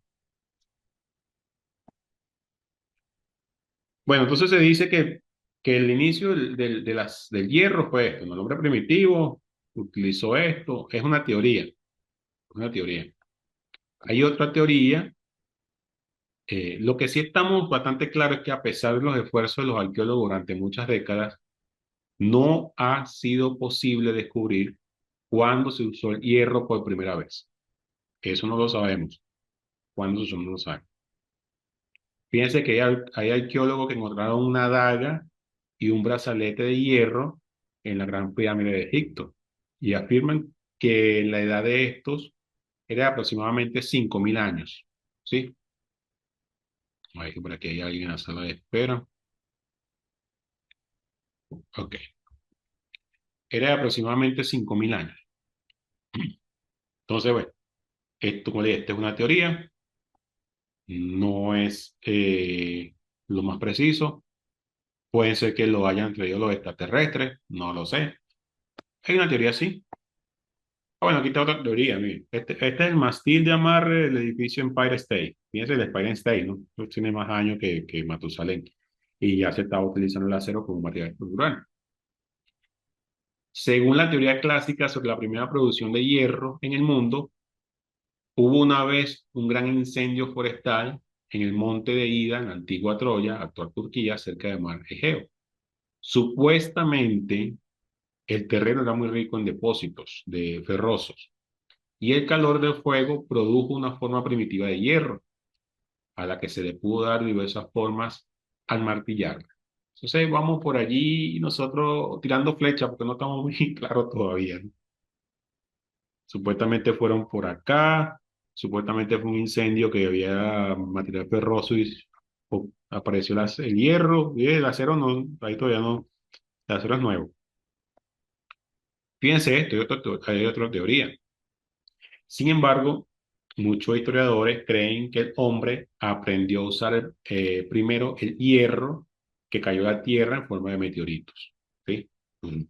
Bueno, entonces se dice que el inicio del hierro fue esto, ¿no? El hombre primitivo utilizó esto, es una teoría, es una teoría. Hay otra teoría. Lo que sí estamos bastante claros es que a pesar de los esfuerzos de los arqueólogos durante muchas décadas, no ha sido posible descubrir cuándo se usó el hierro por primera vez. Eso no lo sabemos. ¿Cuándo se usó? No lo sabemos. Fíjense que hay arqueólogos que encontraron una daga y un brazalete de hierro en la Gran Pirámide de Egipto y afirman que la edad de estos era aproximadamente 5.000 años. ¿Sí? A ver que por aquí hay alguien en la sala de espera. Ok. Era de aproximadamente 5.000 años. Entonces, bueno. Esto, como le dije, esta es una teoría, no es lo más preciso. Puede ser que lo hayan traído los extraterrestres, no lo sé. Hay una teoría así. Ah, bueno, aquí está otra teoría. Mire. Este es el mástil de amarre del edificio Empire State. Fíjense el Empire State, ¿no? Esto tiene más años que Matusalén. Y ya se estaba utilizando el acero como material estructural. Según la teoría clásica sobre la primera producción de hierro en el mundo, hubo una vez un gran incendio forestal en el monte de Ida, en la antigua Troya, actual Turquía, cerca del mar Egeo. Supuestamente, el terreno era muy rico en depósitos de ferrosos y el calor del fuego produjo una forma primitiva de hierro, a la que se le pudo dar diversas formas al martillar. Entonces vamos por allí nosotros tirando flechas porque no estamos muy claros todavía, ¿no? Supuestamente fueron por acá, supuestamente fue un incendio que había material ferroso y apareció el hierro y el acero no, ahí todavía no, el acero es nuevo. Fíjense esto, hay otra teoría. Sin embargo, muchos historiadores creen que el hombre aprendió a usar primero el hierro que cayó a la Tierra en forma de meteoritos. ¿Sí?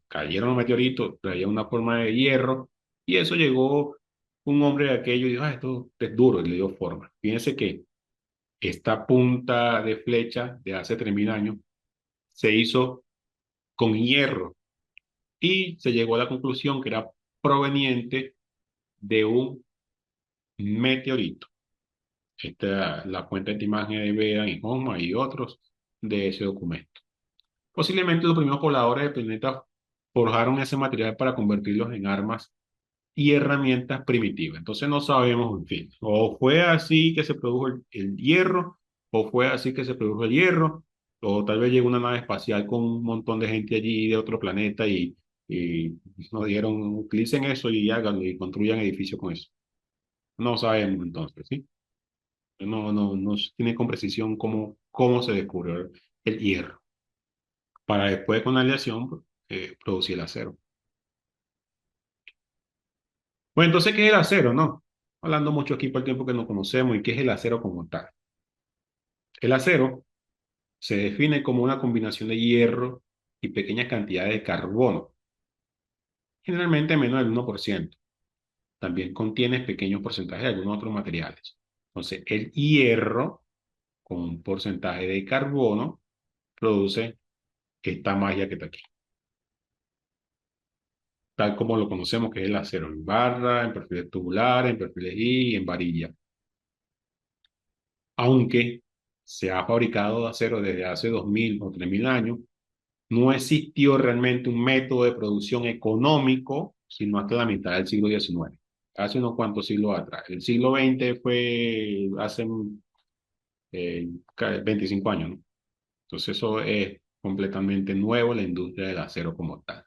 Cayeron los meteoritos, traían una forma de hierro y eso llegó un hombre de aquello y dijo, ah, esto es duro y le dio forma. Fíjense que esta punta de flecha de hace 3.000 años se hizo con hierro y se llegó a la conclusión que era proveniente de un meteorito. Esta, la fuente de esta imagen de Bea y Homa y otros de ese documento. Posiblemente los primeros pobladores del planeta forjaron ese material para convertirlos en armas y herramientas primitivas. Entonces no sabemos, en fin, o fue así que se produjo el hierro, o fue así que se produjo el hierro, o tal vez llegó una nave espacial con un montón de gente allí de otro planeta y nos dijeron, utilicen eso y háganlo y construyan edificios con eso. No sabemos entonces, ¿sí? No se tiene con precisión cómo se descubrió el hierro, para después con la aleación pues, producir el acero. Bueno, entonces, ¿qué es el acero, no? Hablando mucho aquí por el tiempo que nos conocemos y qué es el acero como tal. El acero se define como una combinación de hierro y pequeñas cantidades de carbono, generalmente menos del 1%. También contiene pequeños porcentajes de algunos otros materiales. Entonces, el hierro con un porcentaje de carbono produce esta magia que está aquí, tal como lo conocemos, que es el acero en barra, en perfiles tubulares, en perfiles y en varilla. Aunque se ha fabricado de acero desde hace 2.000 o 3.000 años, no existió realmente un método de producción económico, sino hasta la mitad del siglo XIX, hace unos cuantos siglos atrás. El siglo XX fue hace 25 años, ¿no? Entonces eso es completamente nuevo, la industria del acero como tal.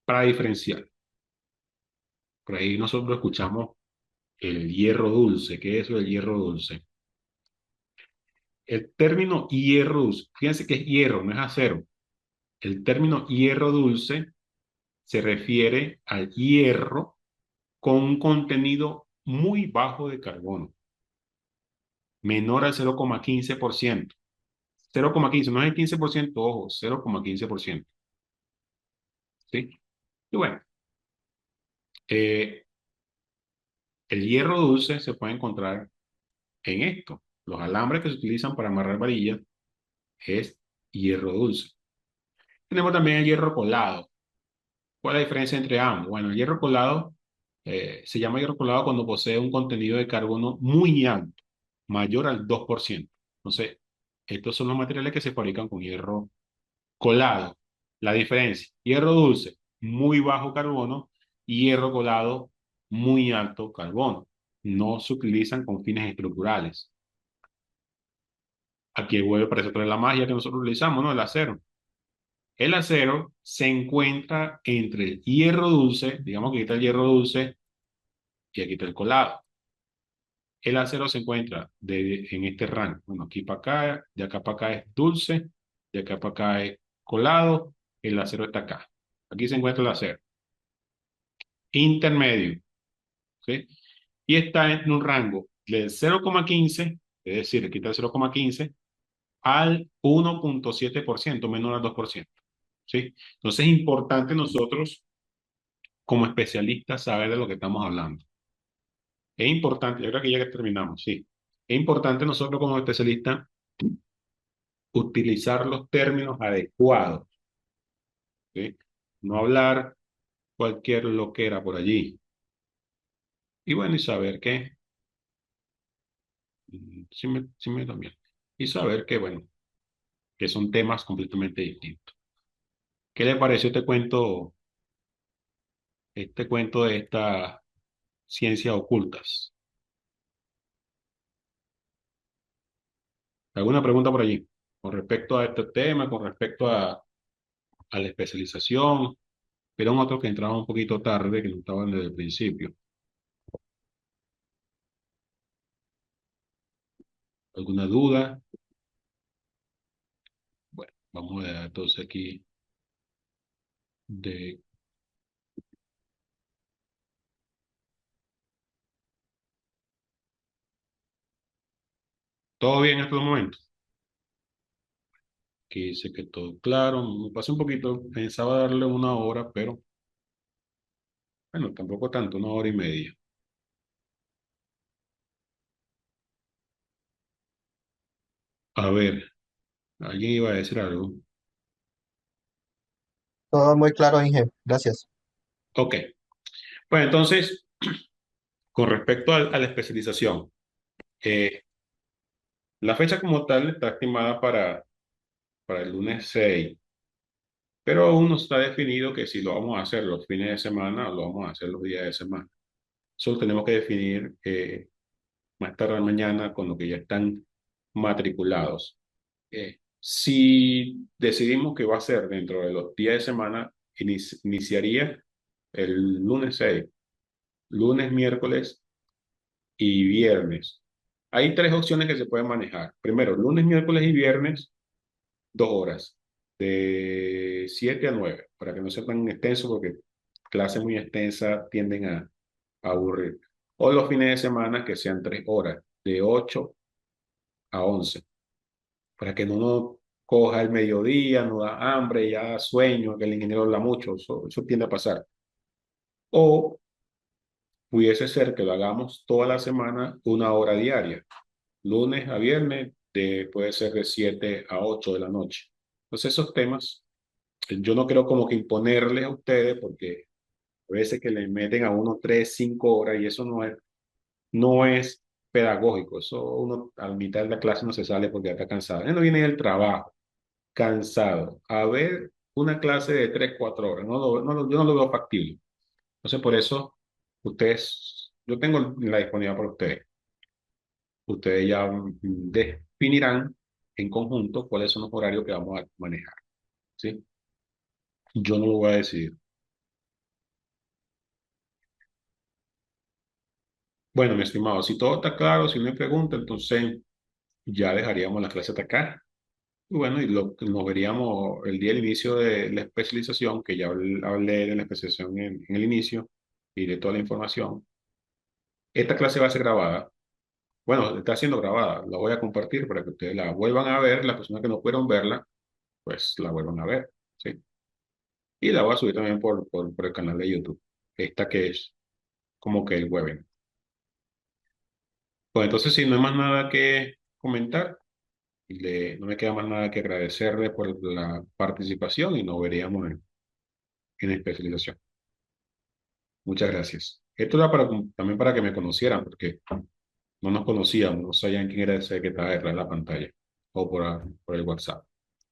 Para diferenciar, por ahí nosotros escuchamos el hierro dulce. ¿Qué es eso del hierro dulce? El término hierro dulce, fíjense que es hierro, no es acero. El término hierro dulce se refiere al hierro con un contenido muy bajo de carbono, menor al 0,15%. 0,15, no es el 15%, ojo, 0,15%. ¿Sí? Y bueno, eh, el hierro dulce se puede encontrar en esto. Los alambres que se utilizan para amarrar varillas es hierro dulce. Tenemos también el hierro colado. ¿Cuál es la diferencia entre ambos? Bueno, el hierro colado se llama hierro colado cuando posee un contenido de carbono muy alto, mayor al 2%. Entonces, estos son los materiales que se fabrican con hierro colado. La diferencia, hierro dulce, muy bajo carbono, y hierro colado, muy alto carbono. No se utilizan con fines estructurales. Aquí vuelve para eso otra vez la magia que nosotros utilizamos, ¿no? El acero. El acero se encuentra entre el hierro dulce, digamos que aquí está el hierro dulce y aquí está el colado. El acero se encuentra en este rango. Bueno, aquí para acá, de acá para acá es dulce, de acá para acá es colado, el acero está acá. Aquí se encuentra el acero. intermedio, ¿sí? Y está en un rango de 0,15, es decir, quita el 0,15 al 1,7%, menor al 2%, ¿sí? Entonces es importante nosotros, como especialistas, saber de lo que estamos hablando. Es importante, yo creo que ya que terminamos, sí. Es importante nosotros como especialistas utilizar los términos adecuados, ¿sí? No hablar cualquier loquera por allí. Y bueno, y saber que, sí me también. Y saber que, bueno, que son temas completamente distintos. ¿Qué le pareció este cuento de estas ciencias ocultas? ¿Alguna pregunta por allí? Con respecto a este tema, con respecto a la especialización, pero un otro que entraba un poquito tarde, que no estaban desde el principio. ¿Alguna duda? Bueno, vamos a entonces aquí de todo bien en estos momentos. Aquí dice que todo claro. Me pasé un poquito, pensaba darle una hora, pero bueno, tampoco tanto, una hora y media. A ver, alguien iba a decir algo. Todo muy claro, Inge. Gracias. Ok, pues entonces, con respecto a la especialización, eh, la fecha como tal está estimada para el lunes 6, pero aún no está definido que si lo vamos a hacer los fines de semana o lo vamos a hacer los días de semana. Solo tenemos que definir más tarde mañana con lo que ya están matriculados. Si decidimos que va a ser dentro de los días de semana, iniciaría el lunes 6, lunes, miércoles y viernes. Hay tres opciones que se pueden manejar. Primero, lunes, miércoles y viernes, 2 horas, de 7 a 9, para que no sea tan extenso, porque clases muy extensas tienden a aburrir. O los fines de semana que sean 3 horas, de 8 a 11, para que no coja el mediodía, no da hambre, ya da sueño, que el ingeniero habla mucho, eso tiende a pasar. O pudiese ser que lo hagamos toda la semana, 1 hora diaria, lunes a viernes, puede ser de 7 a 8 de la noche. Entonces esos temas, yo no quiero como que imponerles a ustedes, porque a veces que le meten a uno 3, 5 horas y eso no es pedagógico. Eso uno a la mitad de la clase no se sale porque ya está cansado. Él no viene del trabajo, cansado, a ver una clase de 3, 4 horas. Yo no lo veo factible. Entonces, por eso, yo tengo la disponibilidad para ustedes. Ustedes ya definirán en conjunto cuáles son los horarios que vamos a manejar, ¿sí? Yo no lo voy a decidir. Bueno, mi estimado, si todo está claro, si no hay pregunta, entonces ya dejaríamos la clase hasta acá. Y bueno, nos veríamos el día del inicio de la especialización, que ya hablé de la especialización en el inicio y de toda la información. Esta clase va a ser grabada. Bueno, está siendo grabada. La voy a compartir para que ustedes la vuelvan a ver. Las personas que no pudieron verla, pues la vuelvan a ver, ¿sí? Y la voy a subir también por el canal de YouTube. Esta que es como que el webinar. Pues entonces, si no hay más nada que comentar, no me queda más nada que agradecerle por la participación y nos veríamos en especialización. Muchas gracias. Esto era también para que me conocieran, porque no nos conocíamos, no sabían quién era ese que estaba detrás de la pantalla o por el WhatsApp.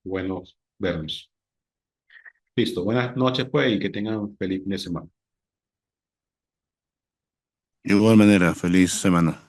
Buenos vernos. Listo. Buenas noches, pues, y que tengan un feliz fin de semana. De igual manera, feliz semana.